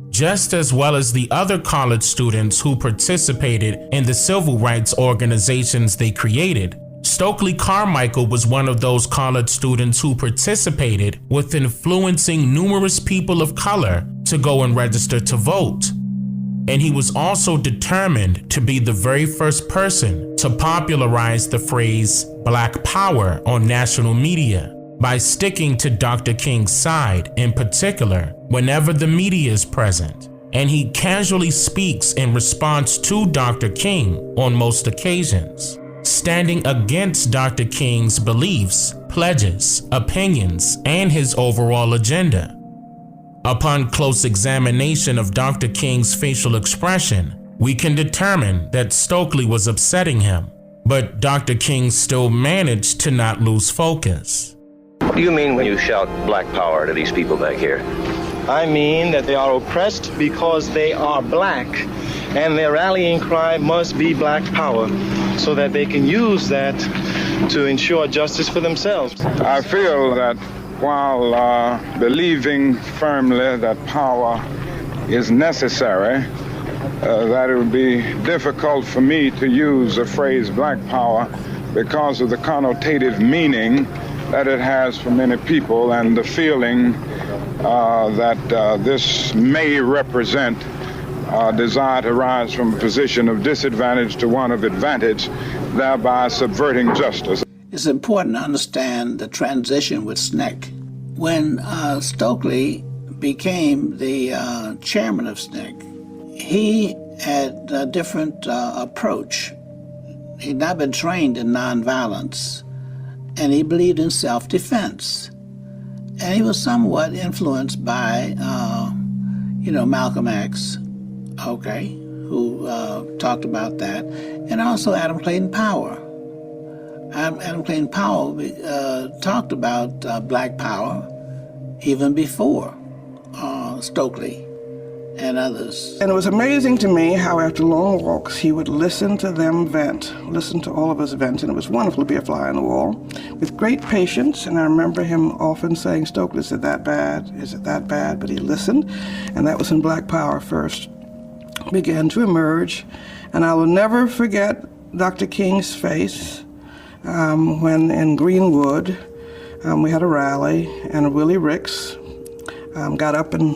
Just as well as the other college students who participated in the civil rights organizations they created, Stokely Carmichael was one of those college students who participated with influencing numerous people of color to go and register to vote. And he was also determined to be the very first person to popularize the phrase Black Power on national media by sticking to Dr. King's side in particular whenever the media is present. And he casually speaks in response to Dr. King on most occasions, standing against Dr. King's beliefs, pledges, opinions, and his overall agenda. Upon close examination of Dr. King's facial expression, we can determine that Stokely was upsetting him, but Dr. King still managed to not lose focus. What do you mean when you shout Black Power to these people back here? I mean that they are oppressed because they are black, and their rallying cry must be Black Power, so that they can use that to ensure justice for themselves. I feel that while believing firmly that power is necessary, that it would be difficult for me to use the phrase Black Power because of the connotative meaning that it has for many people, and the feeling that this may represent a desire to rise from a position of disadvantage to one of advantage, thereby subverting justice. It's important to understand the transition with SNCC. When Stokely became the chairman of SNCC, he had a different approach. He'd not been trained in nonviolence, and he believed in self-defense. And he was somewhat influenced by, Malcolm X, who talked about that, and also Adam Clayton Powell. Adam Clayton Powell talked about Black Power even before Stokely and others. And it was amazing to me how after long walks he would listen to them vent, listen to all of us vent, and it was wonderful to be a fly on the wall with great patience. And I remember him often saying, Stokely, is it that bad? Is it that bad? But he listened, and that was when Black Power first began to emerge. And I will never forget Dr. King's face when in Greenwood we had a rally, and Willie Ricks got up and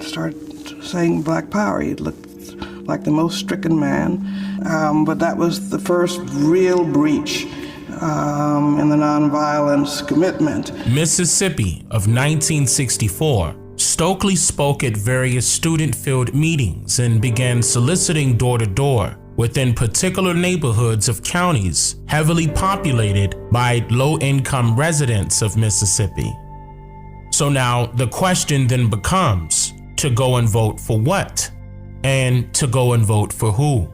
started saying Black Power. He looked like the most stricken man, but that was the first real breach in the nonviolence commitment. Mississippi of 1964. Stokely spoke at various student-filled meetings and began soliciting door-to-door within particular neighborhoods of counties heavily populated by low-income residents of Mississippi. So now the question then becomes, to go and vote for what? And to go and vote for who?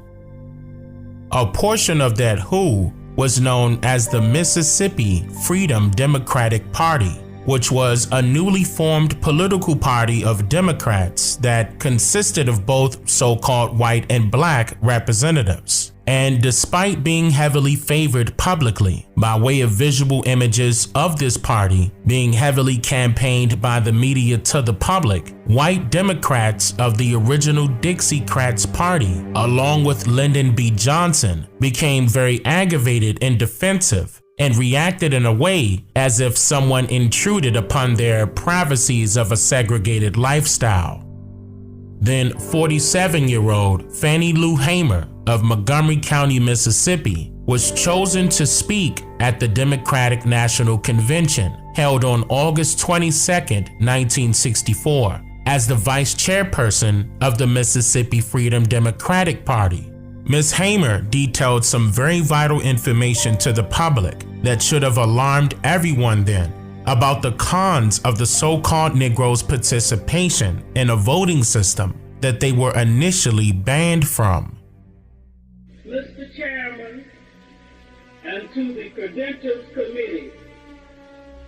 A portion of that who was known as the Mississippi Freedom Democratic Party, which was a newly formed political party of Democrats that consisted of both so-called white and black representatives. And despite being heavily favored publicly by way of visual images of this party being heavily campaigned by the media to the public, white Democrats of the original Dixiecrats party, along with Lyndon B. Johnson, became very aggravated and defensive and reacted in a way as if someone intruded upon their privacies of a segregated lifestyle. Then 47-year-old Fannie Lou Hamer of Montgomery County, Mississippi, was chosen to speak at the Democratic National Convention held on August 22, 1964, as the vice chairperson of the Mississippi Freedom Democratic Party. Ms. Hamer detailed some very vital information to the public that should have alarmed everyone then about the cons of the so-called Negroes' participation in a voting system that they were initially banned from. Mr. Chairman, and to the Credentials Committee,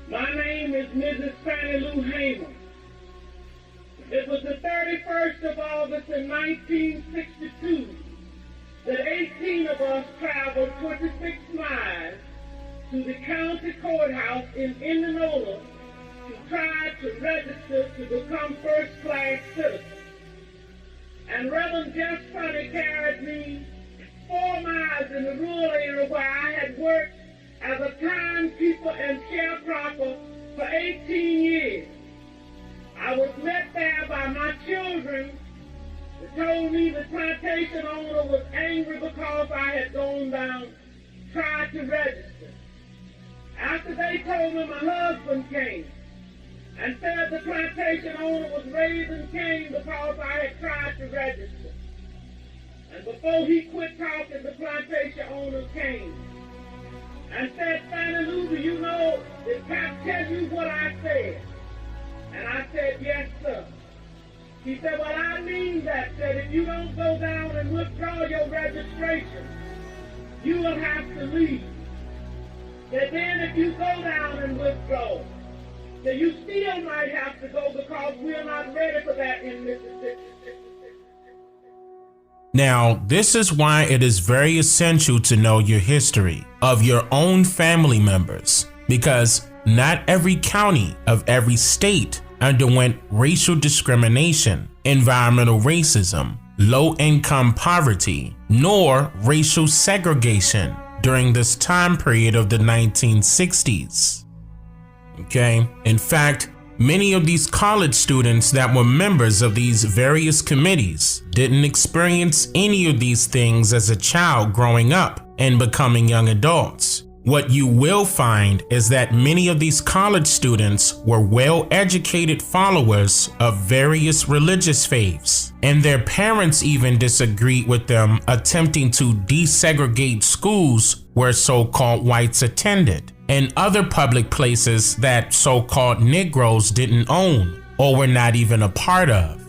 my name is Mrs. Fannie Lou Hamer. It was the 31st of August in 1962 that 18 of us traveled 26 miles to the county courthouse in Indianola to try to register to become first-class citizens. And Reverend Jeff Sonny carried me 4 miles in the rural area where I had worked as a timekeeper and sharecropper for 18 years. I was met there by my children who told me the plantation owner was angry because I had gone down, tried to register. After they told me, my husband came and said the plantation owner was raising Cain because I had tried to register. And before he quit talking, the plantation owner came and said, Fannie Lou, do you know, did Cap tell you what I said? And I said, yes, sir. He said, well, I mean that if you don't go down and withdraw your registration, you will have to leave. That then if you go down and withdraw, that you still might have to go because we're not ready for that in Mississippi. Now, this is why it is very essential to know your history of your own family members, because not every county of every state underwent racial discrimination, environmental racism, low-income poverty, nor racial segregation during this time period of the 1960s. Okay? In fact, many of these college students that were members of these various committees didn't experience any of these things as a child growing up and becoming young adults. What you will find is that many of these college students were well-educated followers of various religious faiths, and their parents even disagreed with them attempting to desegregate schools where so-called whites attended, and other public places that so-called Negroes didn't own or were not even a part of.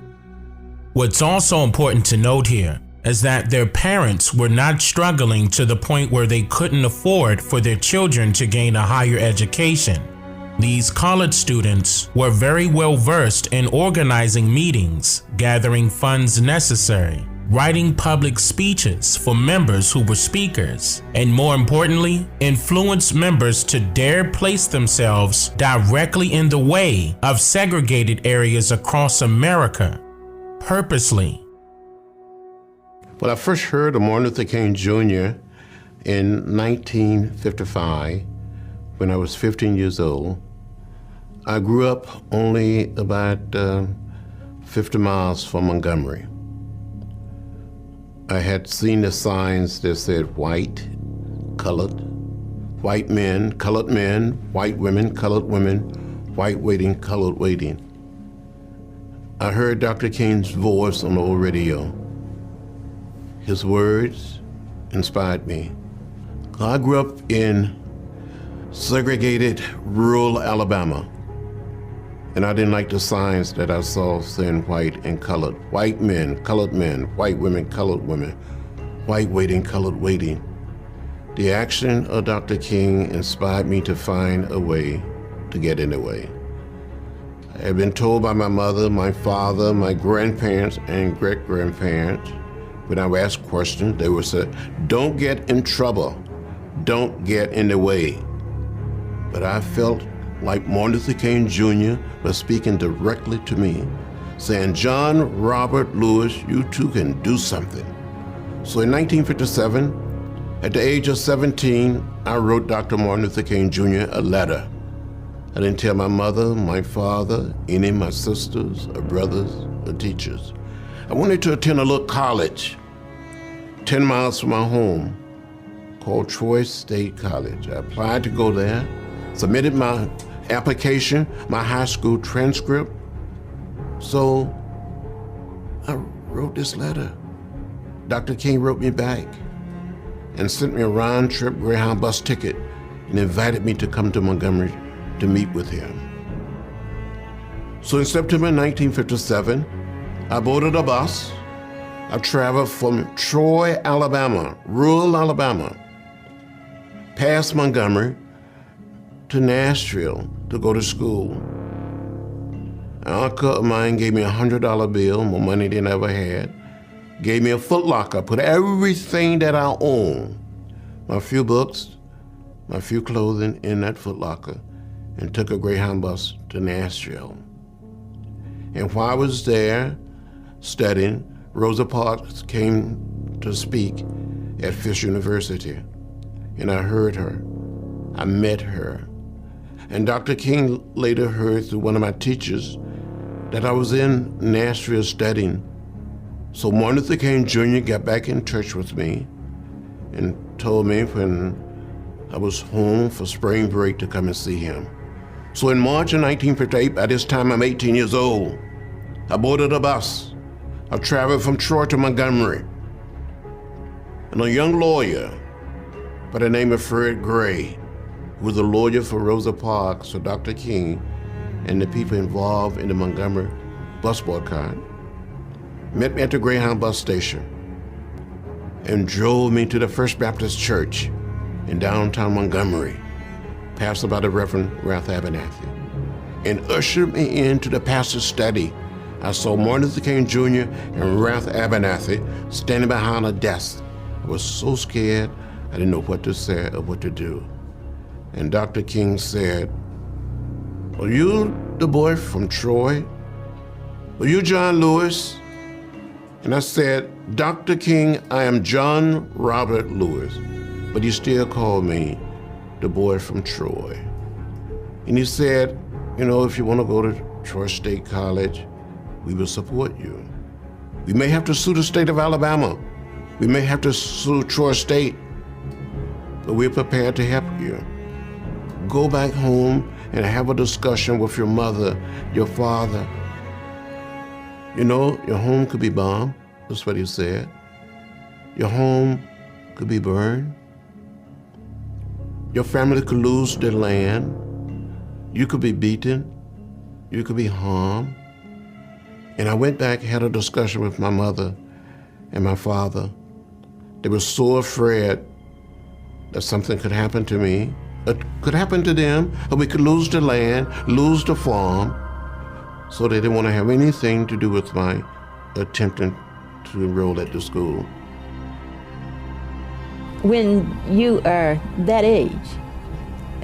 What's also important to note here is that their parents were not struggling to the point where they couldn't afford for their children to gain a higher education. These college students were very well versed in organizing meetings, gathering funds necessary, writing public speeches for members who were speakers, and more importantly, influenced members to dare place themselves directly in the way of segregated areas across America, purposely. Well, I first heard of Martin Luther King Jr. in 1955 when I was 15 years old. I grew up only about 50 miles from Montgomery. I had seen the signs that said white, colored, white men, white women, colored women, white waiting, colored waiting. I heard Dr. King's voice on the old radio. His words inspired me. I grew up in segregated rural Alabama, and I didn't like the signs that I saw saying white and colored. White men, white women, colored women, white waiting, colored waiting. The action of Dr. King inspired me to find a way to get in the way. I had been told by my mother, my father, my grandparents, and great-grandparents, when I would ask questions, they would say, don't get in trouble, don't get in the way. But I felt like Martin Luther King Jr. was speaking directly to me, saying, John Robert Lewis, you too can do something. So in 1957, at the age of 17, I wrote Dr. Martin Luther King Jr. a letter. I didn't tell my mother, my father, any of my sisters or brothers or teachers. I wanted to attend a little college 10 miles from my home called Troy State College. I applied to go there, submitted my application, my high school transcript. So I wrote this letter. Dr. King wrote me back and sent me a round-trip Greyhound bus ticket and invited me to come to Montgomery to meet with him. So in September 1957, I boarded a bus. I traveled from Troy, Alabama, rural Alabama, past Montgomery to Nashville to go to school. An uncle of mine gave me a $100 bill, more money than I ever had, gave me a Foot Locker, put everything that I own, my few books, my few clothing in that Foot Locker, and took a Greyhound bus to Nashville. And while I was there studying, Rosa Parks came to speak at Fisk University, and I heard her. I met her. And Dr. King later heard through one of my teachers that I was in Nashville studying. So Martin Luther King Jr. got back in touch with me and told me when I was home for spring break to come and see him. So in March of 1958, by this time I'm 18 years old, I boarded a bus. I traveled from Troy to Montgomery. And a young lawyer by the name of Fred Gray, who was a lawyer for Rosa Parks, for Dr. King, and the people involved in the Montgomery bus boycott, met me at the Greyhound bus station and drove me to the First Baptist Church in downtown Montgomery, pastored by the Reverend Ralph Abernathy, and ushered me into the pastor's study. I saw Martin Luther King Jr. and Ralph Abernathy standing behind a desk. I was so scared, I didn't know what to say or what to do. And Dr. King said, "Are you the boy from Troy? Are you John Lewis?" And I said, "Dr. King, I am John Robert Lewis, but he still called me the boy from Troy." And he said, you know, if you want to go to Troy State College, we will support you. We may have to sue the state of Alabama. We may have to sue Troy State, but we're prepared to help you. Go back home and have a discussion with your mother, your father. You know, your home could be bombed. That's what he said. Your home could be burned. Your family could lose their land. You could be beaten. You could be harmed. And I went back, had a discussion with my mother and my father. They were so afraid that something could happen to me, it could happen to them, or we could lose the land, lose the farm. So they didn't want to have anything to do with my attempting to enroll at the school. When you are that age,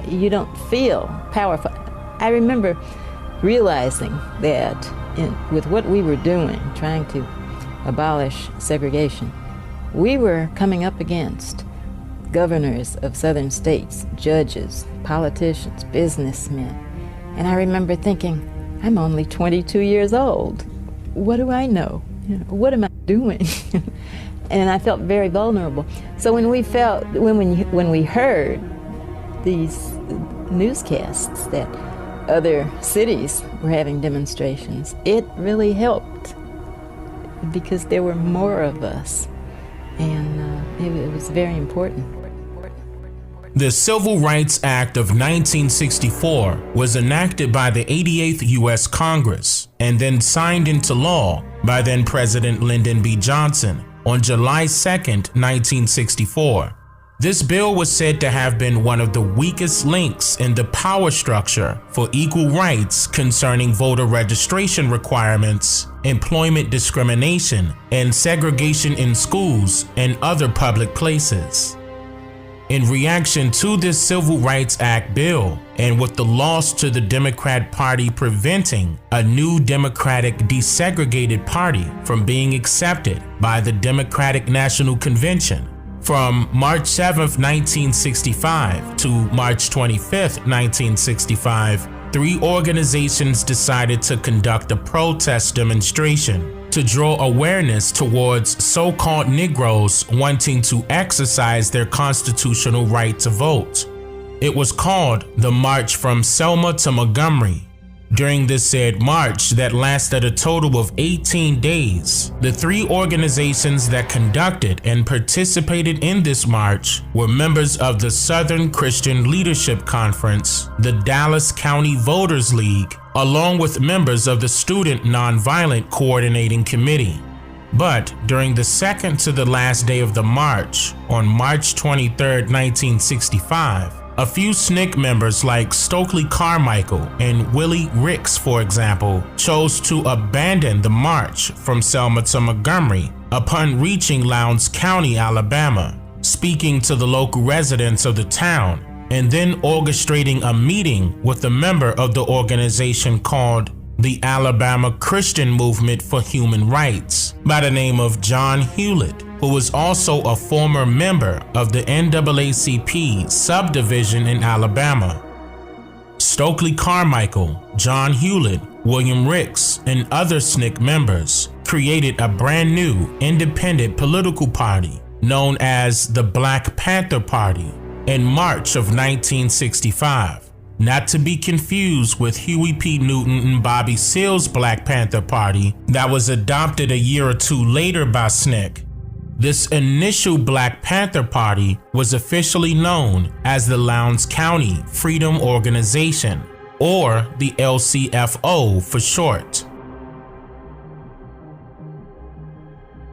you don't feel powerful. I remember realizing that with what we were doing, trying to abolish segregation, we were coming up against governors of southern states, judges, politicians, businessmen. And I remember thinking, I'm only 22 years old. What do I know? What am I doing? And I felt very vulnerable. So when we heard these newscasts that other cities were having demonstrations, it really helped because there were more of us, and it was very important. The Civil Rights Act of 1964 was enacted by the 88th U.S. Congress and then signed into law by then President Lyndon B. Johnson on July 2nd, 1964. This bill was said to have been one of the weakest links in the power structure for equal rights concerning voter registration requirements, employment discrimination, and segregation in schools and other public places. In reaction to this Civil Rights Act bill, and with the loss to the Democrat Party preventing a new Democratic desegregated party from being accepted by the Democratic National Convention, from March 7th, 1965 to March 25th, 1965, 3 organizations decided to conduct a protest demonstration to draw awareness towards so-called Negroes wanting to exercise their constitutional right to vote. It was called the March from Selma to Montgomery. During this said march that lasted a total of 18 days, the 3 organizations that conducted and participated in this march were members of the Southern Christian Leadership Conference, the Dallas County Voters League, along with members of the Student Nonviolent Coordinating Committee. But during the second to the last day of the march, on March 23, 1965, a few SNCC members like Stokely Carmichael and Willie Ricks, for example, chose to abandon the march from Selma to Montgomery upon reaching Lowndes County, Alabama, speaking to the local residents of the town, and then orchestrating a meeting with a member of the organization called the Alabama Christian Movement for Human Rights by the name of John Hewlett, who was also a former member of the NAACP subdivision in Alabama. Stokely Carmichael, John Hewlett, William Ricks, and other SNCC members created a brand new independent political party known as the Black Panther Party in March of 1965. Not to be confused with Huey P. Newton and Bobby Seale's Black Panther Party that was adopted a year or 2 later by SNCC. This initial Black Panther Party was officially known as the Lowndes County Freedom Organization, or the LCFO for short.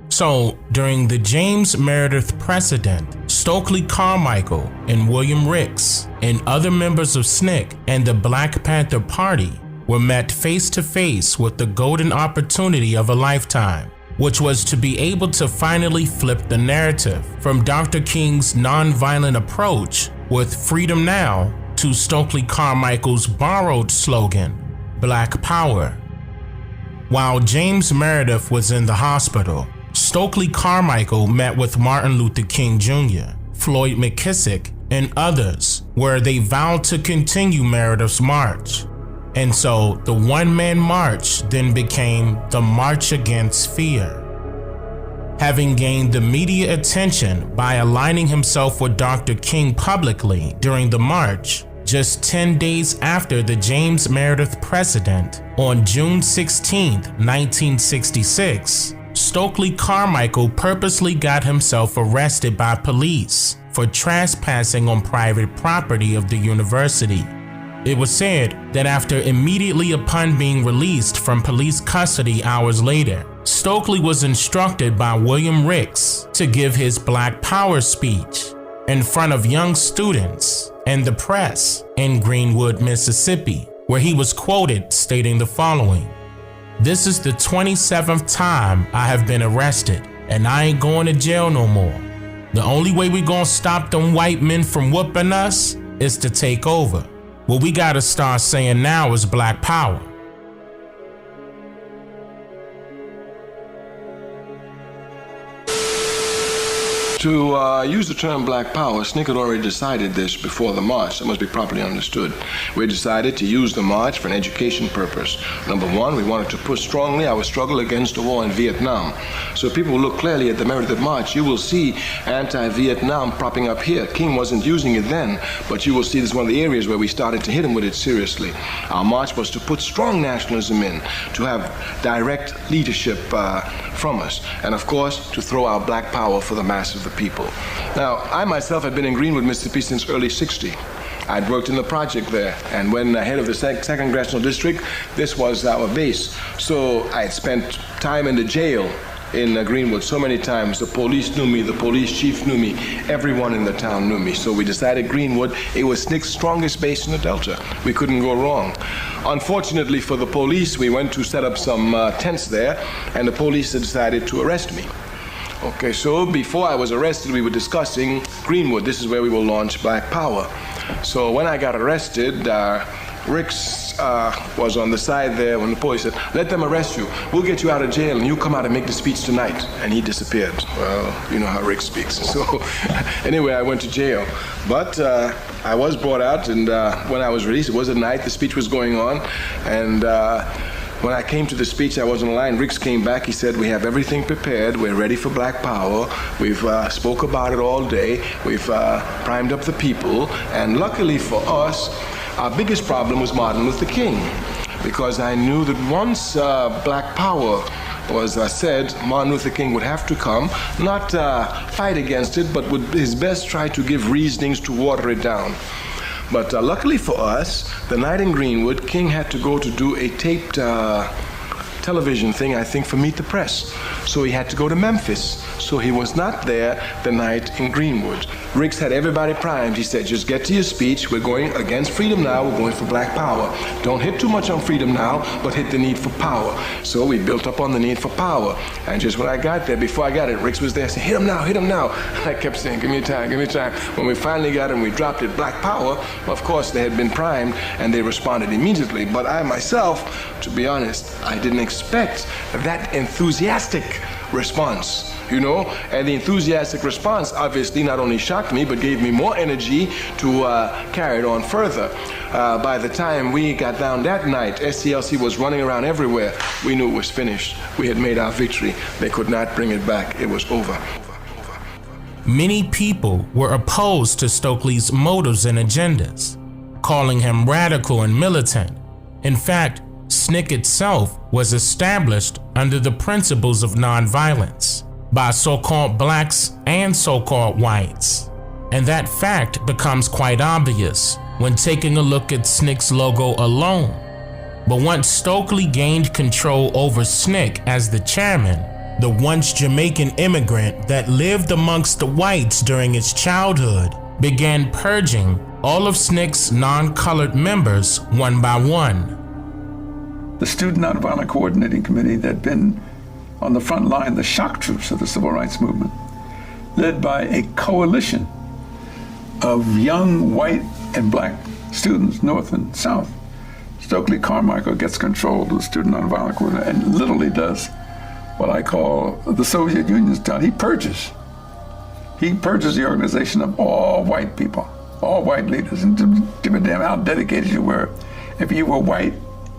So, during the James Meredith precedent, Stokely Carmichael and William Ricks and other members of SNCC and the Black Panther Party were met face to face with the golden opportunity of a lifetime, which was to be able to finally flip the narrative from Dr. King's nonviolent approach with Freedom Now to Stokely Carmichael's borrowed slogan, Black Power. While James Meredith was in the hospital, Stokely Carmichael met with Martin Luther King Jr., Floyd McKissick, and others, where they vowed to continue Meredith's march. And so the one-man march then became the March Against Fear. Having gained the media attention by aligning himself with Dr. King publicly during the march, just 10 days after the James Meredith precedent, on June 16, 1966, Stokely Carmichael purposely got himself arrested by police for trespassing on private property of the university. It was said that after immediately upon being released from police custody hours later, Stokely was instructed by William Ricks to give his Black Power speech in front of young students and the press in Greenwood, Mississippi, where he was quoted stating the following: "This is the 27th time I have been arrested, and I ain't going to jail no more. The only way we gonna stop them white men from whooping us is to take over. What we gotta start saying now is Black Power." To use the term Black Power, SNCC had already decided this before the march. That must be properly understood. We decided to use the march for an education purpose. Number one, we wanted to push strongly our struggle against the war in Vietnam. So if people look clearly at the Meredith March, you will see anti-Vietnam propping up here. King wasn't using it then, but you will see this is one of the areas where we started to hit him with it seriously. Our march was to put strong nationalism in, to have direct leadership from us, and of course, to throw out Black Power for the mass of the people. Now, I myself had been in Greenwood, Mississippi since early '60. I'd worked in the project there, and when head of the second congressional district, this was our base. So I had spent time in the jail in Greenwood so many times. The police knew me, the police chief knew me, everyone in the town knew me. So we decided Greenwood, it was SNCC's strongest base in the Delta. We couldn't go wrong. Unfortunately for the police, we went to set up some tents there, and the police decided to arrest me. Okay, so before I was arrested, we were discussing Greenwood. This is where we will launch Black Power. So when I got arrested, Ricks was on the side there when the police said, "Let them arrest you. We'll get you out of jail and you come out and make the speech tonight." And he disappeared. Well, you know how Ricks speaks. So anyway, I went to jail. But I was brought out, and when I was released, it was at night, the speech was going on, and when I came to the speech, I was on the line. Ricks came back. He said, "We have everything prepared. We're ready for Black Power. We've spoke about it all day. We've primed up the people. And luckily for us, our biggest problem was Martin Luther King, because I knew that once Black Power was said, Martin Luther King would have to come, not fight against it, but would his best try to give reasonings to water it down." But luckily for us, the night in Greenwood, King had to go to do a taped television thing, I think, for Meet the Press. So he had to go to Memphis. So he was not there the night in Greenwood. Ricks had everybody primed. He said, "Just get to your speech. We're going against freedom now. We're going for Black Power. Don't hit too much on freedom now, but hit the need for power." So we built up on the need for power. And just when I got there, before I got it, Ricks was there saying, "Hit him now, hit him now." And I kept saying, "Give me time, give me time." When we finally got it and we dropped it, Black Power, of course, they had been primed and they responded immediately. But I myself, to be honest, I didn't expect that enthusiastic response. You know, and the enthusiastic response obviously not only shocked me, but gave me more energy to carry it on further. By the time we got down that night, SCLC was running around everywhere. We knew it was finished. We had made our victory. They could not bring it back. It was over. Many people were opposed to Stokely's motives and agendas, calling him radical and militant. In fact, SNCC itself was established under the principles of nonviolence by so-called blacks and so-called whites. And that fact becomes quite obvious when taking a look at SNCC's logo alone. But once Stokely gained control over SNCC as the chairman, the once Jamaican immigrant that lived amongst the whites during his childhood began purging all of SNCC's non-colored members one by one. The Student Nonviolent Coordinating Committee that had been on the front line, the shock troops of the civil rights movement, led by a coalition of young white and black students, North and South. Stokely Carmichael gets control of the Student Nonviolent Coordinating and literally does what I call the Soviet Union's done. He purges the organization of all white people. all white leaders, and give a damn how dedicated you were. If you were white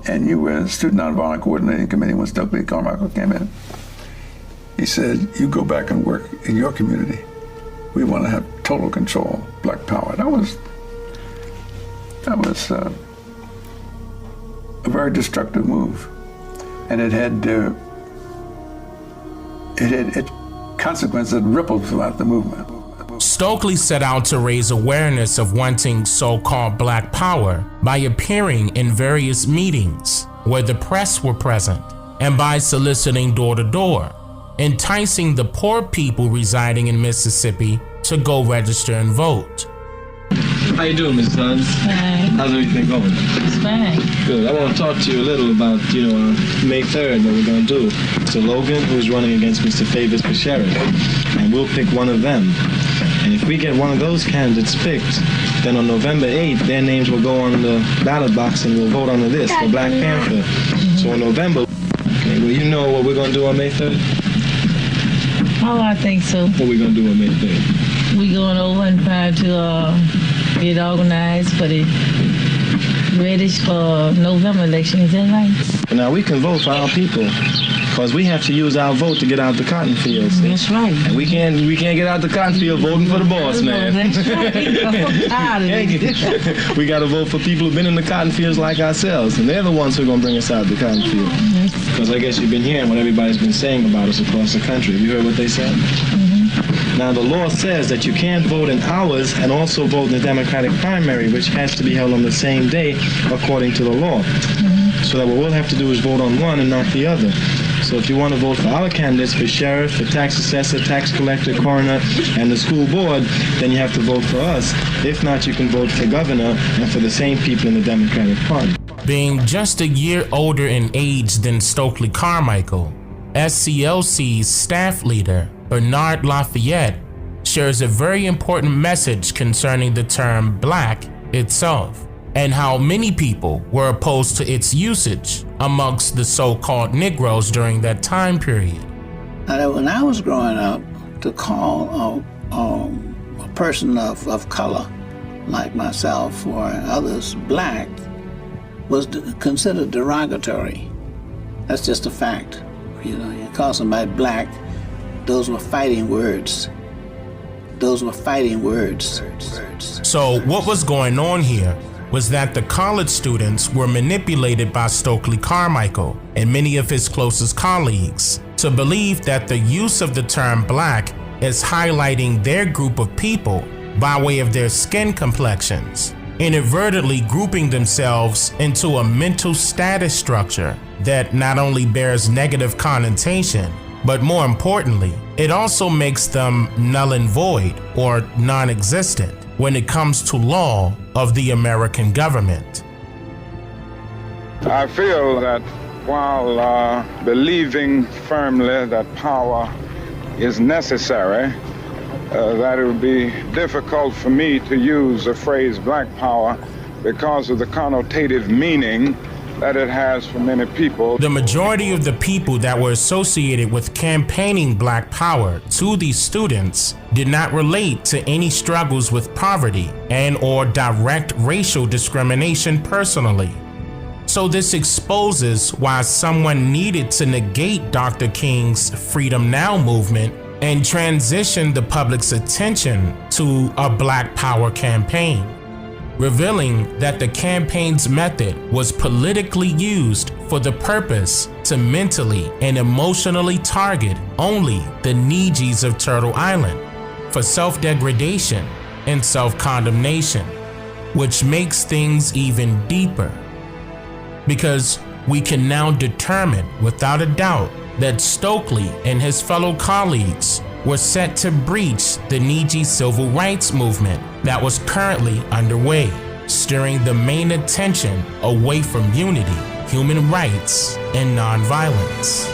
and you were a Student Nonviolent Coordinating Committee when Stokely Carmichael came in, he said, you go back and work in your community. We want to have total control, Black Power. That was a very destructive move. And it had consequences that rippled throughout the movement. Stokely set out to raise awareness of wanting so-called Black Power by appearing in various meetings where the press were present and by soliciting door-to-door, enticing the poor people residing in Mississippi to go register and vote. How you doing, Ms. Sons? Fine. How's everything going? It's fine. Good. I want to talk to you a little about, May 3rd, what we're going to do. So Logan, who's running against Mr. Favors for sheriff, and we'll pick one of them. And if we get one of those candidates picked, then on November 8th, their names will go on the ballot box and we'll vote on this, for Black Panther. So in November, okay, well, you know what we're going to do on May 3rd? Oh, I think so. What we going to do on May 3rd? We going over and try to get organized for the reddish for November election. Is that right? But now we can vote for our people, because we have to use our vote to get out the cotton fields. That's right. And we can't get out the cotton field voting for the boss, man. That's right. We got to vote for people who've been in the cotton fields like ourselves, and they're the ones who are going to bring us out the cotton field. Because I guess you've been hearing what everybody's been saying about us across the country. Have you heard what they said? Now, the law says that you can't vote in ours and also vote in the Democratic primary, which has to be held on the same day according to the law. So that what we'll have to do is vote on one and not the other. So if you want to vote for our candidates for sheriff, for tax assessor, tax collector, coroner, and the school board, then you have to vote for us. If not, you can vote for governor and for the same people in the Democratic Party. Being just a year older in age than Stokely Carmichael, SCLC's staff leader, Bernard Lafayette, shares a very important message concerning the term Black itself and how many people were opposed to its usage amongst the so-called Negroes during that time period. Now, when I was growing up, to call a person of color like myself or others Black was considered derogatory. That's just a fact. You call somebody Black, those were fighting words. Those were fighting words. So what was going on here was that the college students were manipulated by Stokely Carmichael and many of his closest colleagues to believe that the use of the term Black is highlighting their group of people by way of their skin complexions, inadvertently grouping themselves into a mental status structure that not only bears negative connotation, but more importantly, it also makes them null and void or non-existent when it comes to law of the American government. I feel that while believing firmly that power is necessary, that it would be difficult for me to use the phrase Black Power because of the connotative meaning that it has for many people. The majority of the people that were associated with campaigning Black Power to these students did not relate to any struggles with poverty and or direct racial discrimination personally. So this exposes why someone needed to negate Dr. King's Freedom Now movement and transition the public's attention to a Black Power campaign, revealing that the campaign's method was politically used for the purpose to mentally and emotionally target only the Neejies of Turtle Island for self-degradation and self-condemnation, which makes things even deeper. Because we can now determine without a doubt that Stokely and his fellow colleagues were set to breach the Neeji civil rights movement that was currently underway, steering the main attention away from unity, human rights, and nonviolence.